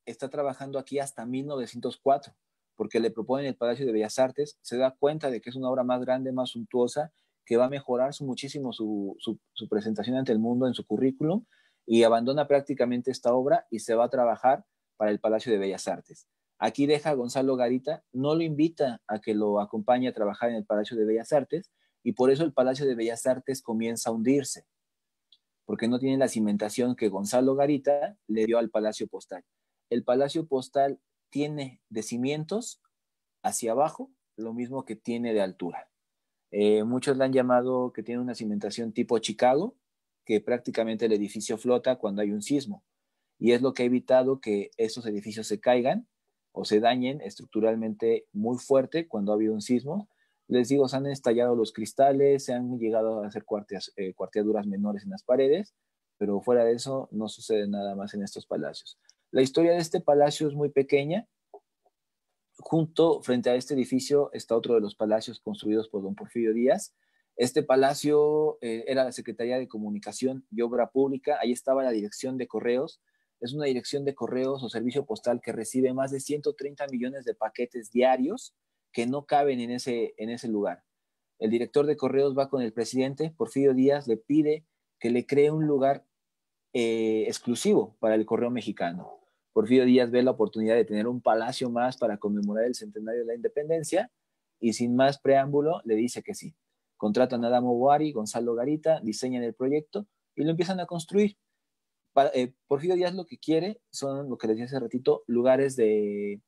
está trabajando aquí hasta 1904, porque le proponen el Palacio de Bellas Artes, se da cuenta de que es una obra más grande, más suntuosa, que va a mejorar muchísimo su presentación ante el mundo en su currículum, y abandona prácticamente esta obra y se va a trabajar para el Palacio de Bellas Artes. Aquí deja a Gonzalo Garita, no lo invita a que lo acompañe a trabajar en el Palacio de Bellas Artes, y por eso el Palacio de Bellas Artes comienza a hundirse, porque no tiene la cimentación que Gonzalo Garita le dio al Palacio Postal. El Palacio Postal tiene de cimientos hacia abajo lo mismo que tiene de altura. Muchos le han llamado que tiene una cimentación tipo Chicago, que prácticamente el edificio flota cuando hay un sismo. Y es lo que ha evitado que estos edificios se caigan o se dañen estructuralmente muy fuerte cuando ha habido un sismo. Les digo, se han estallado los cristales, se han llegado a hacer cuarteaduras menores en las paredes, pero fuera de eso no sucede nada más en estos palacios. La historia de este palacio es muy pequeña. Junto, frente a este edificio, está otro de los palacios construidos por don Porfirio Díaz. Este palacio era la Secretaría de Comunicación y Obra Pública. Ahí estaba la Dirección de Correos. Es una dirección de correos o servicio postal que recibe más de 130 millones de paquetes diarios que no caben en ese lugar. El director de correos va con el presidente, Porfirio Díaz, le pide que le cree un lugar exclusivo para el correo mexicano. Porfirio Díaz ve la oportunidad de tener un palacio más para conmemorar el centenario de la independencia y sin más preámbulo le dice que sí. Contratan a Adamo Boari, Gonzalo Garita, diseñan el proyecto y lo empiezan a construir. Porfirio Díaz lo que quiere son, lo que les decía hace ratito, lugares de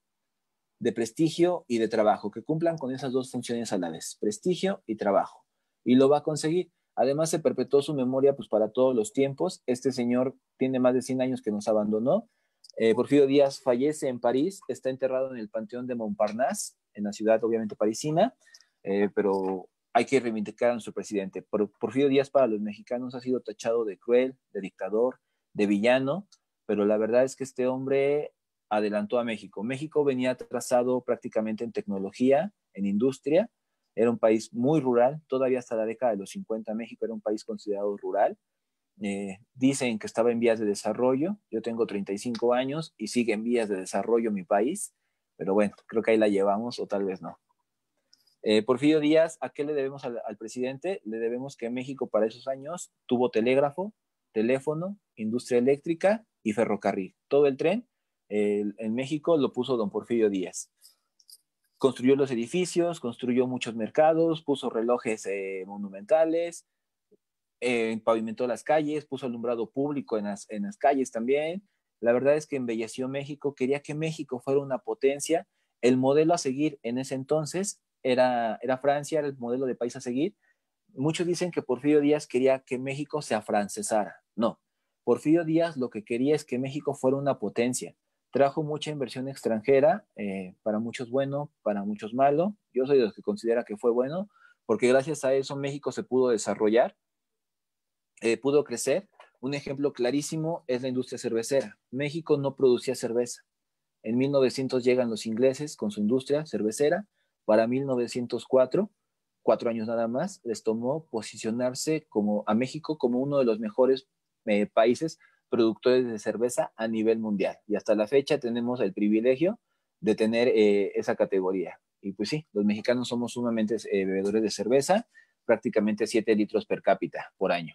prestigio y de trabajo, que cumplan con esas dos funciones a la vez, prestigio y trabajo. Y lo va a conseguir. Además, se perpetuó su memoria pues, para todos los tiempos. Este señor tiene más de 100 años que nos abandonó. Porfirio Díaz fallece en París, está enterrado en el Panteón de Montparnasse, en la ciudad obviamente parisina, pero hay que reivindicar a nuestro presidente. Porfirio Díaz para los mexicanos ha sido tachado de cruel, de dictador, de villano, pero la verdad es que este hombre adelantó a México. México venía atrasado prácticamente en tecnología, en industria, era un país muy rural, todavía hasta la década de los 50 México era un país considerado rural. Dicen que estaba en vías de desarrollo, yo tengo 35 años y sigue en vías de desarrollo mi país, pero bueno, creo que ahí la llevamos o tal vez no. Porfirio Díaz, ¿a qué le debemos al presidente? Le debemos que México para esos años tuvo telégrafo, teléfono, industria eléctrica y ferrocarril. Todo el tren en México lo puso don Porfirio Díaz. Construyó los edificios, construyó muchos mercados, puso relojes monumentales, pavimentó las calles, puso alumbrado público en las calles también. La verdad es que embelleció México, quería que México fuera una potencia. El modelo a seguir en ese entonces era Francia, era el modelo de país a seguir. Muchos dicen que Porfirio Díaz quería que México se afrancesara. No, Porfirio Díaz lo que quería es que México fuera una potencia. Trajo mucha inversión extranjera, para muchos bueno, para muchos malo. Yo soy de los que considera que fue bueno, porque gracias a eso México se pudo desarrollar, pudo crecer. Un ejemplo clarísimo es la industria cervecera. México no producía cerveza. En 1900 llegan los ingleses con su industria cervecera. Para 1904, 4 años nada más, les tomó posicionarse a México como uno de los mejores países productores de cerveza a nivel mundial. Y hasta la fecha tenemos el privilegio de tener esa categoría. Y pues sí, los mexicanos somos sumamente bebedores de cerveza, prácticamente 7 litros per cápita por año.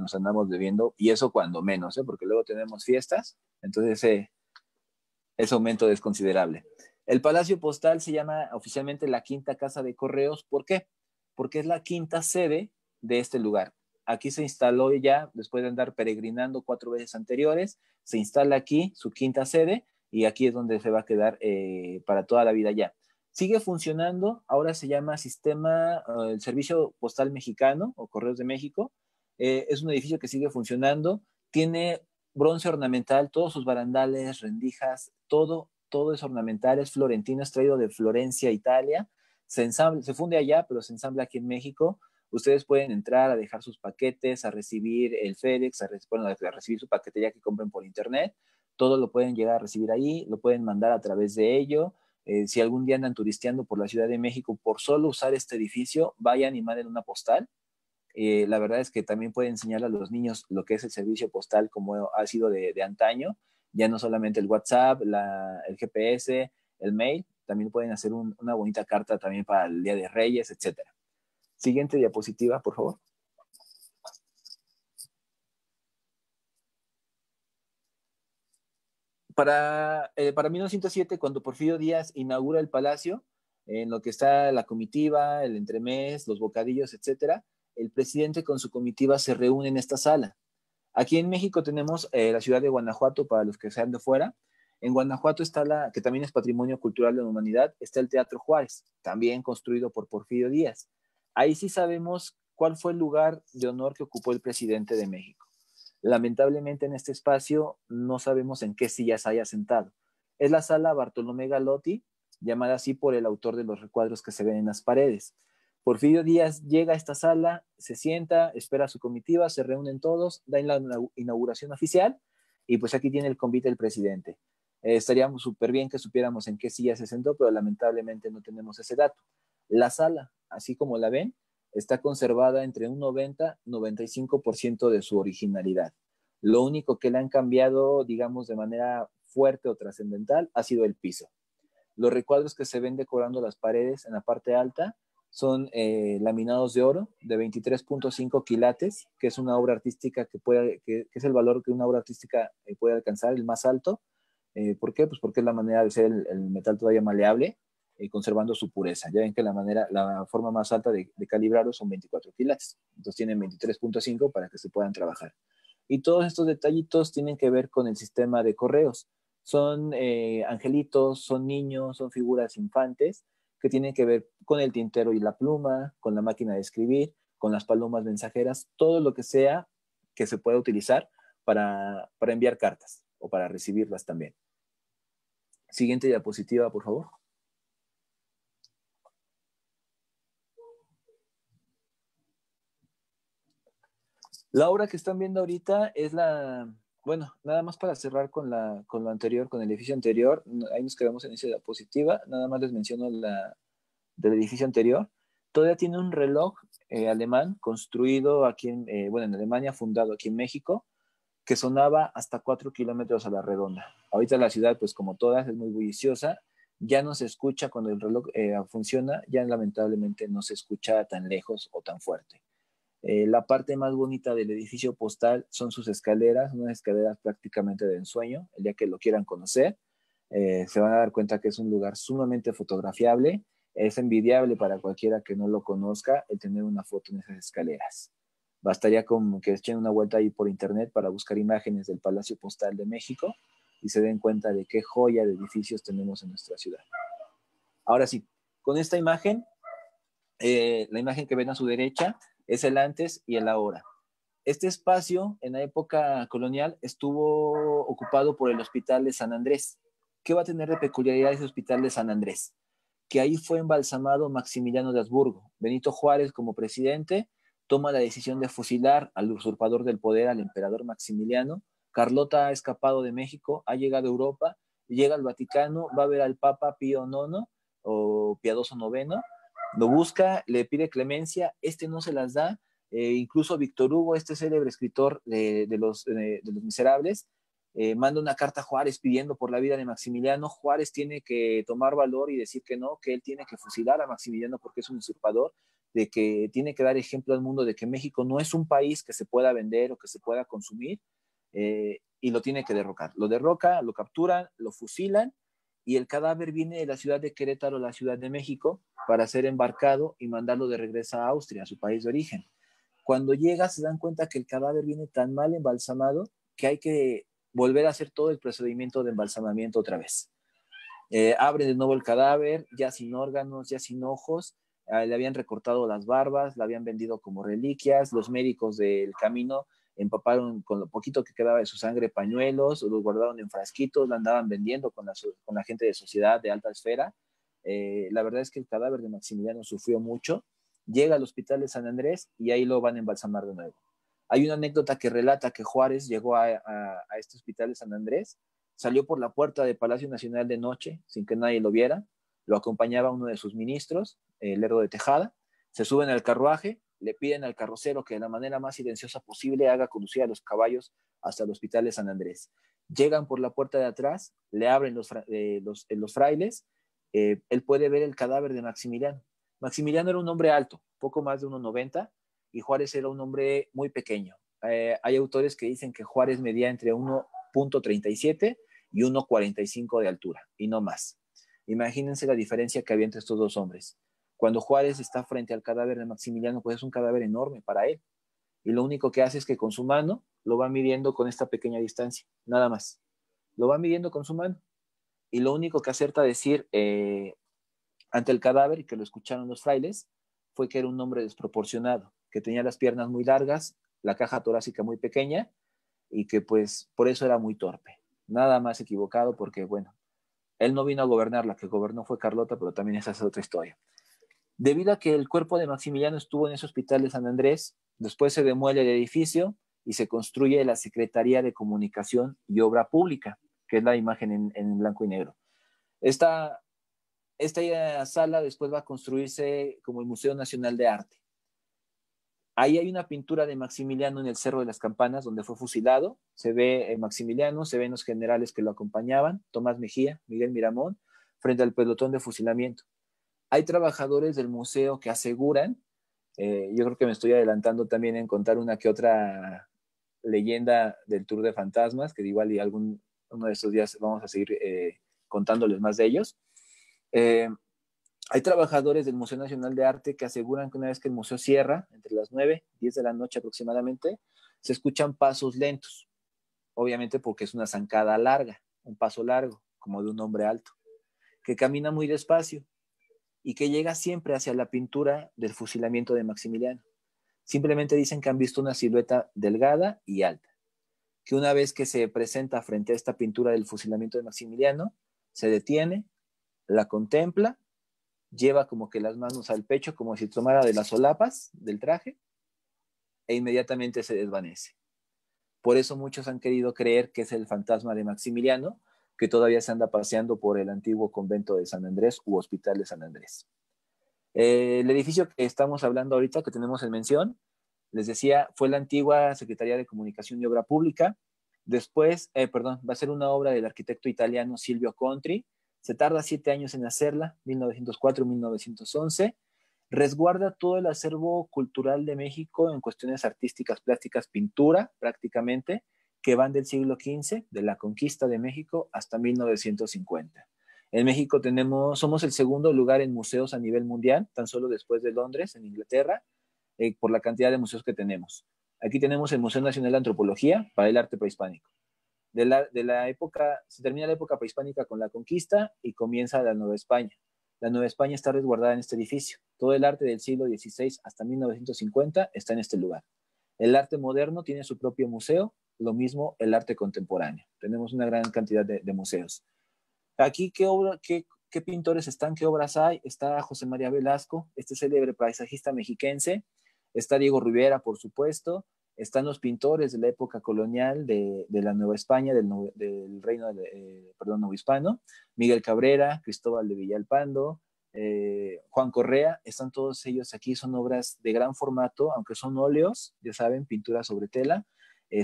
Nos andamos bebiendo, y eso cuando menos, porque luego tenemos fiestas, entonces ese aumento es considerable. El Palacio Postal se llama oficialmente la Quinta Casa de Correos. ¿Por qué? Porque es la quinta sede de este lugar. Aquí se instaló ya, después de andar peregrinando 4 veces anteriores, se instala aquí su quinta sede y aquí es donde se va a quedar para toda la vida ya. Sigue funcionando, ahora se llama el Servicio Postal Mexicano o Correos de México. Es un edificio que sigue funcionando, tiene bronce ornamental, todos sus barandales, rendijas, todo es ornamental, es florentino, es traído de Florencia, Italia, se funde allá, pero se ensambla aquí en México. Ustedes pueden entrar a dejar sus paquetes, a recibir el FedEx, a recibir su paquete ya que compren por internet, todo lo pueden llegar a recibir ahí, lo pueden mandar a través de ello. Si algún día andan turisteando por la Ciudad de México, por solo usar este edificio, vayan y manden una postal. La verdad es que también puede enseñar a los niños lo que es el servicio postal como ha sido de antaño, ya no solamente el WhatsApp, el GPS, el mail, también pueden hacer una bonita carta también para el Día de Reyes, etcétera. Siguiente diapositiva, por favor. Para 1907, cuando Porfirio Díaz inaugura el palacio, en lo que está la comitiva, el entremés, los bocadillos, etcétera, el presidente con su comitiva se reúne en esta sala. Aquí en México tenemos la ciudad de Guanajuato, para los que sean de fuera. En Guanajuato está que también es Patrimonio Cultural de la Humanidad, está el Teatro Juárez, también construido por Porfirio Díaz. Ahí sí sabemos cuál fue el lugar de honor que ocupó el presidente de México. Lamentablemente en este espacio no sabemos en qué silla se haya sentado. Es la sala Bartolomé Galotti, llamada así por el autor de los recuadros que se ven en las paredes. Porfirio Díaz llega a esta sala, se sienta, espera a su comitiva, se reúnen todos, dan la inauguración oficial y pues aquí tiene el convite del presidente. Estaríamos súper bien que supiéramos en qué silla se sentó, pero lamentablemente no tenemos ese dato. La sala, así como la ven, está conservada entre un 90-95% de su originalidad. Lo único que le han cambiado, digamos, de manera fuerte o trascendental ha sido el piso. Los recuadros que se ven decorando las paredes en la parte alta son laminados de oro de 23.5 quilates, que es una obra artística que es el valor que una obra artística puede alcanzar, el más alto. ¿Por qué? Pues porque es la manera de ser el metal todavía maleable, conservando su pureza. Ya ven que la forma más alta de calibrarlo son 24 quilates, entonces tienen 23.5 para que se puedan trabajar. Y todos estos detallitos tienen que ver con el sistema de correos. Son angelitos, son niños, son figuras infantes que tienen que ver con el tintero y la pluma, con la máquina de escribir, con las palomas mensajeras, todo lo que sea que se pueda utilizar para enviar cartas o para recibirlas también. Siguiente diapositiva, por favor. La obra que están viendo ahorita es bueno, nada más para cerrar con lo anterior, con el edificio anterior, ahí nos quedamos en esa diapositiva, nada más les menciono del edificio anterior. Todavía tiene un reloj alemán construido aquí en Alemania, fundado aquí en México, que sonaba hasta 4 kilómetros a la redonda. Ahorita la ciudad, pues como todas, es muy bulliciosa, ya no se escucha cuando el reloj funciona, ya lamentablemente no se escucha tan lejos o tan fuerte. La parte más bonita del edificio postal son sus escaleras, unas escaleras prácticamente de ensueño. El día que lo quieran conocer, se van a dar cuenta que es un lugar sumamente fotografiable. Es envidiable para cualquiera que no lo conozca el tener una foto en esas escaleras. Bastaría con que echen una vuelta ahí por internet para buscar imágenes del Palacio Postal de México y se den cuenta de qué joya de edificios tenemos en nuestra ciudad. Ahora sí, con esta imagen, la imagen que ven a su derecha es el antes y el ahora. Este espacio en la época colonial estuvo ocupado por el Hospital de San Andrés. ¿Qué va a tener de peculiaridad ese Hospital de San Andrés? Que ahí fue embalsamado Maximiliano de Habsburgo. Benito Juárez, como presidente, toma la decisión de fusilar al usurpador del poder, al emperador Maximiliano. Carlota ha escapado de México, ha llegado a Europa, llega al Vaticano, va a ver al Papa Pío IX o Piadoso IX, lo busca, le pide clemencia, este no se las da, incluso Víctor Hugo, este célebre escritor de los Miserables, manda una carta a Juárez pidiendo por la vida de Maximiliano. Juárez tiene que tomar valor y decir que no, que él tiene que fusilar a Maximiliano porque es un usurpador, de que tiene que dar ejemplo al mundo de que México no es un país que se pueda vender o que se pueda consumir, y lo tiene que derrocar. Lo derroca, lo capturan, lo fusilan y el cadáver viene de la ciudad de Querétaro a la Ciudad de México para ser embarcado y mandarlo de regreso a Austria, a su país de origen. Cuando llega se dan cuenta que el cadáver viene tan mal embalsamado que hay que volver a hacer todo el procedimiento de embalsamamiento otra vez. Abren de nuevo el cadáver, ya sin órganos, ya sin ojos, le habían recortado las barbas, la habían vendido como reliquias, los médicos del camino empaparon con lo poquito que quedaba de su sangre pañuelos, los guardaron en frasquitos, la andaban vendiendo con la gente de sociedad de alta esfera. La verdad es que el cadáver de Maximiliano sufrió mucho, llega al hospital de San Andrés y ahí lo van a embalsamar de nuevo. Hay una anécdota que relata que Juárez llegó a este hospital de San Andrés, salió por la puerta del Palacio Nacional de noche, sin que nadie lo viera, lo acompañaba uno de sus ministros, Lerdo de Tejada, se suben al carruaje, le piden al carrocero que de la manera más silenciosa posible haga conducir a los caballos hasta el hospital de San Andrés. Llegan por la puerta de atrás, le abren los frailes, él puede ver el cadáver de Maximiliano. Maximiliano era un hombre alto, poco más de 1,90, y Juárez era un hombre muy pequeño. Hay autores que dicen que Juárez medía entre 1,37 y 1,45 de altura, y no más. Imagínense la diferencia que había entre estos dos hombres. Cuando Juárez está frente al cadáver de Maximiliano, pues es un cadáver enorme para él. Y lo único que hace es que con su mano lo va midiendo con esta pequeña distancia, nada más. Lo va midiendo con su mano. Y lo único que acerta a decir ante el cadáver, y que lo escucharon los frailes, fue que era un hombre desproporcionado, que tenía las piernas muy largas, la caja torácica muy pequeña, y que pues por eso era muy torpe. Nada más equivocado porque, bueno, él no vino a gobernar, la que gobernó fue Carlota, pero también esa es otra historia. Debido a que el cuerpo de Maximiliano estuvo en ese hospital de San Andrés, después se demuele el edificio y se construye la Secretaría de Comunicación y Obra Pública, que es la imagen en blanco y negro. Esta sala después va a construirse como el Museo Nacional de Arte. Ahí hay una pintura de Maximiliano en el Cerro de las Campanas, donde fue fusilado. Se ve Maximiliano, se ven los generales que lo acompañaban, Tomás Mejía, Miguel Miramón, frente al pelotón de fusilamiento. Hay trabajadores del museo que aseguran, yo creo que me estoy adelantando también en contar una que otra leyenda del Tour de Fantasmas, que igual y uno de estos días vamos a seguir contándoles más de ellos. Hay trabajadores del Museo Nacional de Arte que aseguran que una vez que el museo cierra, entre las 9 y 10 de la noche aproximadamente, se escuchan pasos lentos, obviamente porque es una zancada larga, un paso largo, como de un hombre alto, que camina muy despacio y que llega siempre hacia la pintura del fusilamiento de Maximiliano. Simplemente dicen que han visto una silueta delgada y alta, que una vez que se presenta frente a esta pintura del fusilamiento de Maximiliano, se detiene, la contempla, lleva como que las manos al pecho como si tomara de las solapas del traje e inmediatamente se desvanece. Por eso muchos han querido creer que es el fantasma de Maximiliano, que todavía se anda paseando por el antiguo convento de San Andrés u hospital de San Andrés. El edificio que estamos hablando ahorita, que tenemos en mención, les decía, fue la antigua Secretaría de Comunicación y Obra Pública. Después, va a ser una obra del arquitecto italiano Silvio Contri. Se tarda 7 años en hacerla, 1904-1911. Resguarda todo el acervo cultural de México en cuestiones artísticas, plásticas, pintura, prácticamente, que van del siglo XV, de la conquista de México, hasta 1950. En México somos el segundo lugar en museos a nivel mundial, tan solo después de Londres, en Inglaterra, por la cantidad de museos que tenemos. Aquí tenemos el Museo Nacional de Antropología para el arte prehispánico. De la época, se termina la época prehispánica con la conquista y comienza la Nueva España. La Nueva España está resguardada en este edificio. Todo el arte del siglo XVI hasta 1950 está en este lugar. El arte moderno tiene su propio museo, lo mismo el arte contemporáneo. Tenemos una gran cantidad de museos. Aquí, ¿qué pintores están? ¿Qué obras hay? Está José María Velasco, este célebre paisajista mexiquense. Está Diego Rivera, por supuesto. Están los pintores de la época colonial de la Nueva España, del reino novohispano. Miguel Cabrera, Cristóbal de Villalpando, Juan Correa. Están todos ellos aquí. Son obras de gran formato, aunque son óleos, ya saben, pintura sobre tela.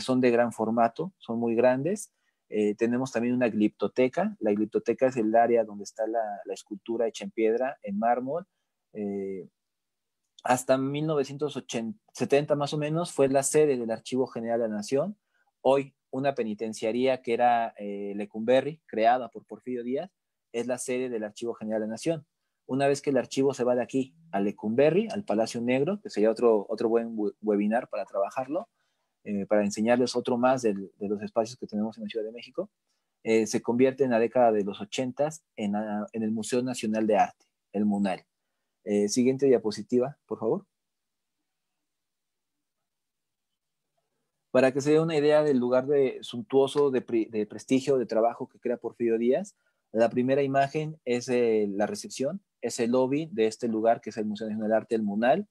Son de gran formato, son muy grandes. Tenemos también una gliptoteca. La gliptoteca es el área donde está la escultura hecha en piedra, en mármol. Hasta 1970 más o menos fue la sede del Archivo General de la Nación. Hoy una penitenciaría que era Lecumberri, creada por Porfirio Díaz, es la sede del Archivo General de la Nación. Una vez que el archivo se va de aquí a Lecumberri, al Palacio Negro, que sería otro buen webinar para trabajarlo, para enseñarles otro más de los espacios que tenemos en la Ciudad de México, se convierte en la década de los 80 en el Museo Nacional de Arte, el MUNAL. Siguiente diapositiva, por favor. Para que se dé una idea del lugar suntuoso, de prestigio, de trabajo que crea Porfirio Díaz, la primera imagen es la recepción, es el lobby de este lugar que es el Museo Nacional de Arte, el MUNAL.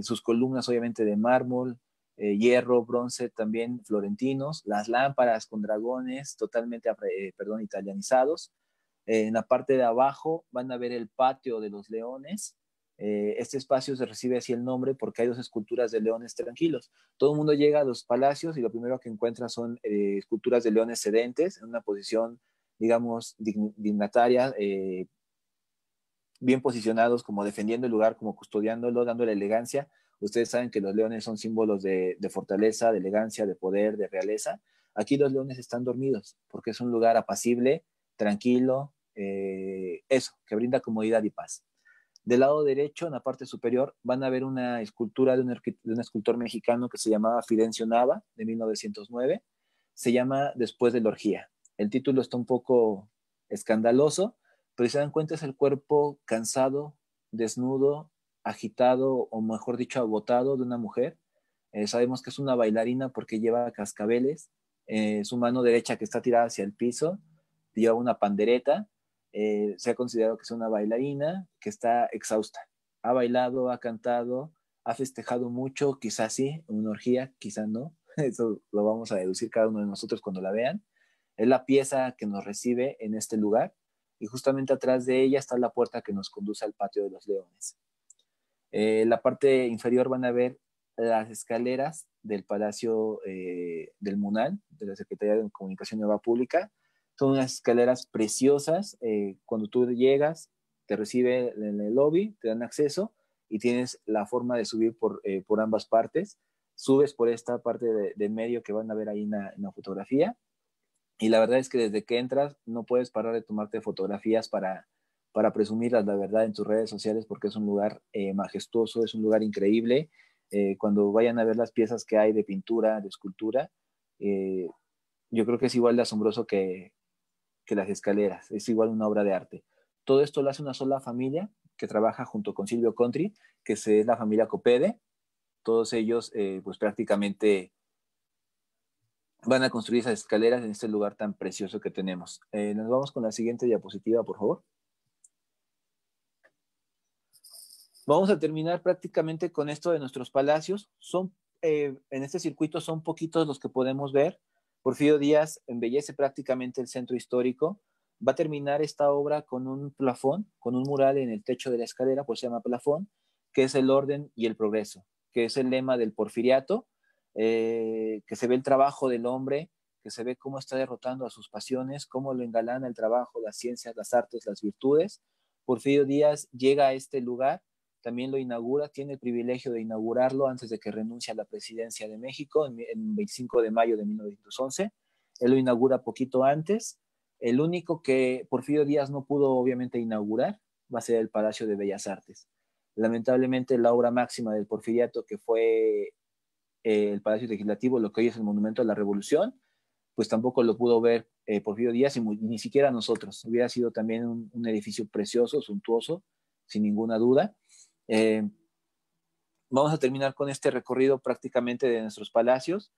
Sus columnas obviamente de mármol, hierro, bronce, también florentinos, las lámparas con dragones totalmente, italianizados. En la parte de abajo van a ver el patio de los leones. Este espacio se recibe así el nombre porque hay 2 esculturas de leones tranquilos. Todo el mundo llega a los palacios y lo primero que encuentra son esculturas de leones sedentes en una posición, digamos, dignataria, bien posicionados, como defendiendo el lugar, como custodiándolo, dándole elegancia. Ustedes saben que los leones son símbolos de fortaleza, de elegancia, de poder, de realeza. Aquí los leones están dormidos porque es un lugar apacible, tranquilo, eso, que brinda comodidad y paz. Del lado derecho, en la parte superior, van a ver una escultura de un escultor mexicano que se llamaba Fidencio Nava, de 1909. Se llama Después de la orgía. El título está un poco escandaloso, pero si se dan cuenta es el cuerpo cansado, desnudo, agitado, o mejor dicho, agotado de una mujer. Sabemos que es una bailarina porque lleva cascabeles, su mano derecha que está tirada hacia el piso, lleva una pandereta. Se ha considerado que es una bailarina que está exhausta. Ha bailado, ha cantado, ha festejado mucho, quizás sí, una orgía, quizás no. Eso lo vamos a deducir cada uno de nosotros cuando la vean. Es la pieza que nos recibe en este lugar y justamente atrás de ella está la puerta que nos conduce al patio de los leones. La parte inferior van a ver las escaleras del Palacio del MUNAL, de la Secretaría de Comunicación y Obra Pública. Son unas escaleras preciosas. Cuando tú llegas, te recibe en el lobby, te dan acceso y tienes la forma de subir por ambas partes. Subes por esta parte de medio que van a ver ahí en la fotografía. Y la verdad es que desde que entras no puedes parar de tomarte fotografías para para presumir la verdad en tus redes sociales, porque es un lugar majestuoso, es un lugar increíble. Cuando vayan a ver las piezas que hay de pintura, de escultura, yo creo que es igual de asombroso que las escaleras, es igual una obra de arte. Todo esto lo hace una sola familia que trabaja junto con Silvio Contri, que es la familia Copede. Todos ellos pues prácticamente van a construir esas escaleras en este lugar tan precioso que tenemos. Nos vamos con la siguiente diapositiva, por favor. Vamos a terminar prácticamente con esto de nuestros palacios. En este circuito son poquitos los que podemos ver. Porfirio Díaz embellece prácticamente el centro histórico. Va a terminar esta obra con un plafón, con un mural en el techo de la escalera, pues se llama plafón, que es el orden y el progreso, que es el lema del porfiriato, que se ve el trabajo del hombre, que se ve cómo está derrotando a sus pasiones, cómo lo engalana el trabajo, las ciencias, las artes, las virtudes. Porfirio Díaz llega a este lugar, también lo inaugura, tiene el privilegio de inaugurarlo antes de que renuncie a la presidencia de México, en 25 de mayo de 1911. Él lo inaugura poquito antes. El único que Porfirio Díaz no pudo obviamente inaugurar va a ser el Palacio de Bellas Artes. Lamentablemente la obra máxima del porfiriato, que fue el Palacio Legislativo, lo que hoy es el Monumento a la Revolución, pues tampoco lo pudo ver Porfirio Díaz y ni siquiera nosotros. Hubiera sido también un edificio precioso, suntuoso, sin ninguna duda. Vamos a terminar con este recorrido prácticamente de nuestros palacios.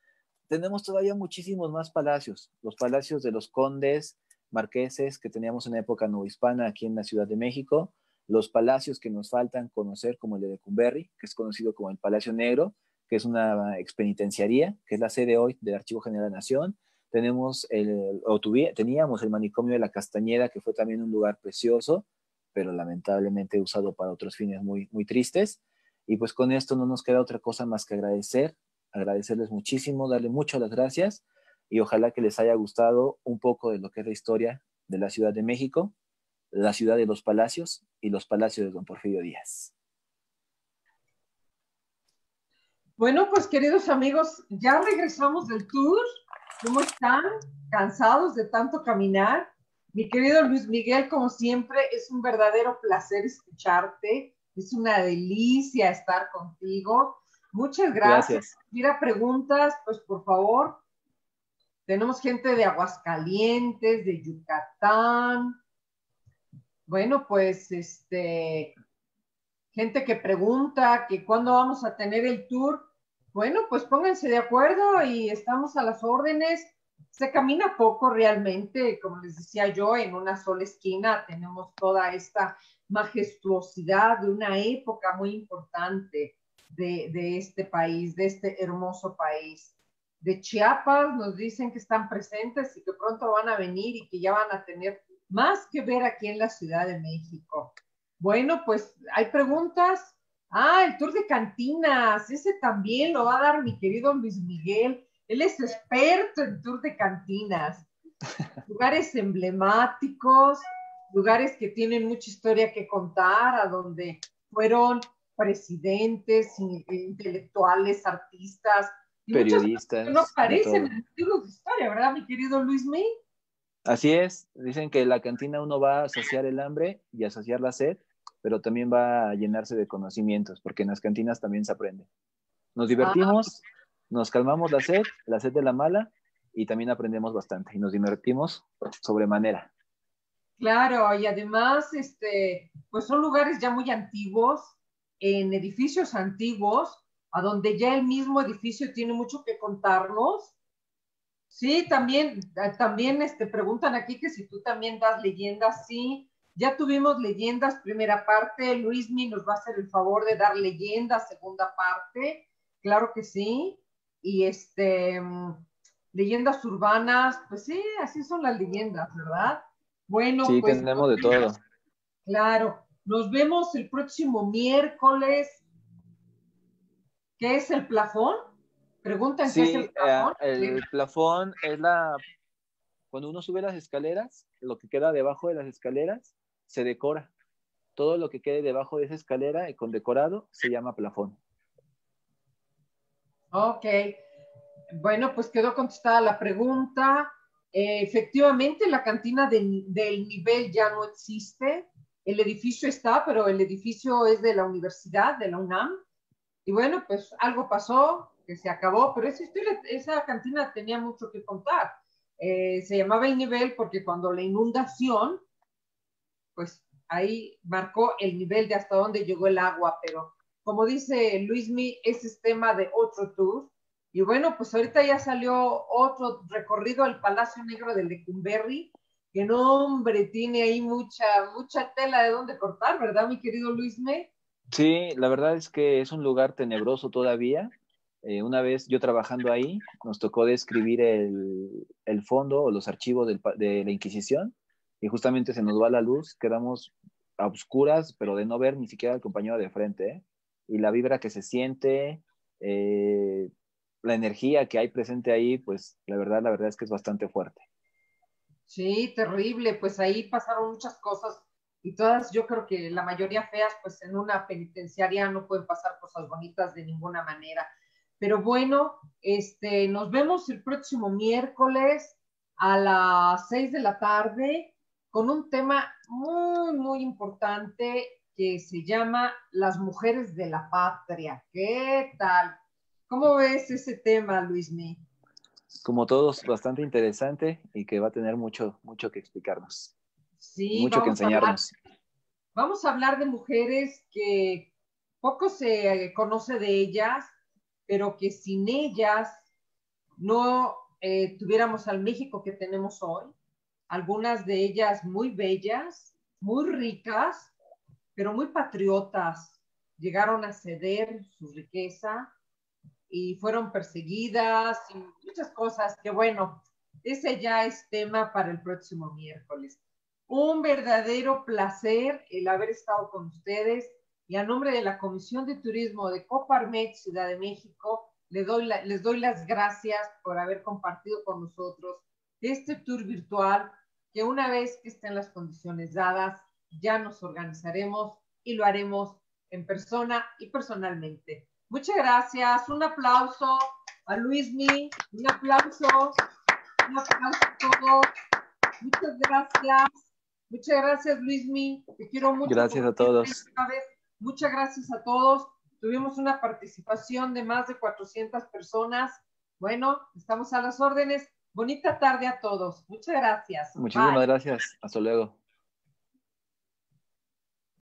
Tenemos todavía muchísimos más palacios, los palacios de los condes, marqueses que teníamos en la época novohispana aquí en la Ciudad de México, los palacios que nos faltan conocer como el de Lecumberri, que es conocido como el Palacio Negro, que es una expenitenciaría, que es la sede hoy del Archivo General de la Nación. Teníamos el manicomio de la Castañeda, que fue también un lugar precioso, pero lamentablemente usado para otros fines muy, muy tristes. Y pues con esto no nos queda otra cosa más que agradecerles muchísimo, darle muchas las gracias y ojalá que les haya gustado un poco de lo que es la historia de la Ciudad de México, la ciudad de los palacios y los palacios de don Porfirio Díaz. Bueno, pues queridos amigos, ya regresamos del tour. ¿Cómo están? ¿Cansados de tanto caminar? Mi querido Luis Miguel, como siempre, es un verdadero placer escucharte. Es una delicia estar contigo. Muchas gracias. Mira, preguntas, pues por favor. Tenemos gente de Aguascalientes, de Yucatán. Bueno, pues gente que pregunta que cuándo vamos a tener el tour. Bueno, pues pónganse de acuerdo y estamos a las órdenes. Se camina poco realmente, como les decía yo, en una sola esquina tenemos toda esta majestuosidad de una época muy importante de este país, de este hermoso país. De Chiapas nos dicen que están presentes y que pronto van a venir y que ya van a tener más que ver aquí en la Ciudad de México. Bueno, pues hay preguntas. Ah, el tour de cantinas, ese también lo va a dar mi querido Luis Miguel. Él es experto en tour de cantinas. Lugares emblemáticos, lugares que tienen mucha historia que contar, a donde fueron presidentes, intelectuales, artistas, y periodistas, que no aparecen en los libros de historia, ¿verdad, mi querido Luis Miguel? Así es, dicen que la cantina uno va a saciar el hambre y a saciar la sed, pero también va a llenarse de conocimientos, porque en las cantinas también se aprende. Nos divertimos, nos calmamos la sed de la mala, y también aprendemos bastante y nos divertimos sobremanera. Claro, y además, pues son lugares ya muy antiguos, en edificios antiguos, a donde ya el mismo edificio tiene mucho que contarnos. Sí, también preguntan aquí que si tú también das leyendas. Sí, ya tuvimos leyendas, primera parte. Luismi nos va a hacer el favor de dar leyendas, segunda parte. Claro que sí. Y leyendas urbanas, pues sí, así son las leyendas, ¿verdad? Bueno, sí, pues tenemos de todo. Claro, nos vemos el próximo miércoles. ¿Qué es el plafón? Preguntan qué es el plafón. El plafón es cuando uno sube las escaleras, lo que queda debajo de las escaleras se decora. Todo lo que quede debajo de esa escalera y con decorado se llama plafón. Ok. Bueno, pues quedó contestada la pregunta. Efectivamente, la cantina del nivel ya no existe. el edificio está, pero el edificio es de la universidad, de la UNAM. Y bueno, pues algo pasó, que se acabó, pero esa historia, esa cantina tenía mucho que contar. Se llamaba El Nivel porque cuando la inundación, pues ahí marcó el nivel de hasta dónde llegó el agua, pero como dice Luismi, ese es tema de otro tour. Y bueno, pues ahorita ya salió otro recorrido al Palacio Negro de Lecumberri, que no, hombre, tiene ahí mucha tela de dónde cortar, ¿verdad, mi querido Luismi? Sí, la verdad es que es un lugar tenebroso todavía. Una vez yo trabajando ahí, nos tocó describir el fondo o los archivos de la Inquisición y justamente se nos va la luz, quedamos a oscuras, pero de no ver ni siquiera al compañero de frente, ¿eh? Y la vibra que se siente, eh, la energía que hay presente ahí, pues la verdad es que es bastante fuerte. Sí, terrible, pues ahí pasaron muchas cosas y todas, yo creo que la mayoría feas, pues en una penitenciaria no pueden pasar cosas bonitas de ninguna manera. Pero bueno, nos vemos el próximo miércoles a las 6 de la tarde con un tema muy importante que se llama Las mujeres de la patria. ¿Qué tal? ¿Cómo ves ese tema, Luismi? Como todos, bastante interesante y que va a tener mucho que explicarnos y Sí, mucho que enseñarnos. vamos a hablar de mujeres que poco se conoce de ellas, pero que sin ellas no tuviéramos al México que tenemos hoy. Algunas de ellas muy bellas, muy ricas, pero muy patriotas. Llegaron a ceder su riqueza y fueron perseguidas y muchas cosas que bueno, ese ya es tema para el próximo miércoles. Un verdadero placer el haber estado con ustedes y a nombre de la Comisión de Turismo de Coparmex Ciudad de México les doy las gracias por haber compartido con nosotros este tour virtual que una vez que estén las condiciones dadas ya nos organizaremos y lo haremos en persona y personalmente. Muchas gracias. Un aplauso a Luismi. Un aplauso a todos. Muchas gracias. Muchas gracias, Luismi. Te quiero mucho Gracias como a siempre. todos. Esta vez. Muchas gracias a todos. Tuvimos una participación de más de 400 personas. Bueno, estamos a las órdenes. Bonita tarde a todos. Muchas gracias. Muchísimas Bye. gracias. Hasta luego.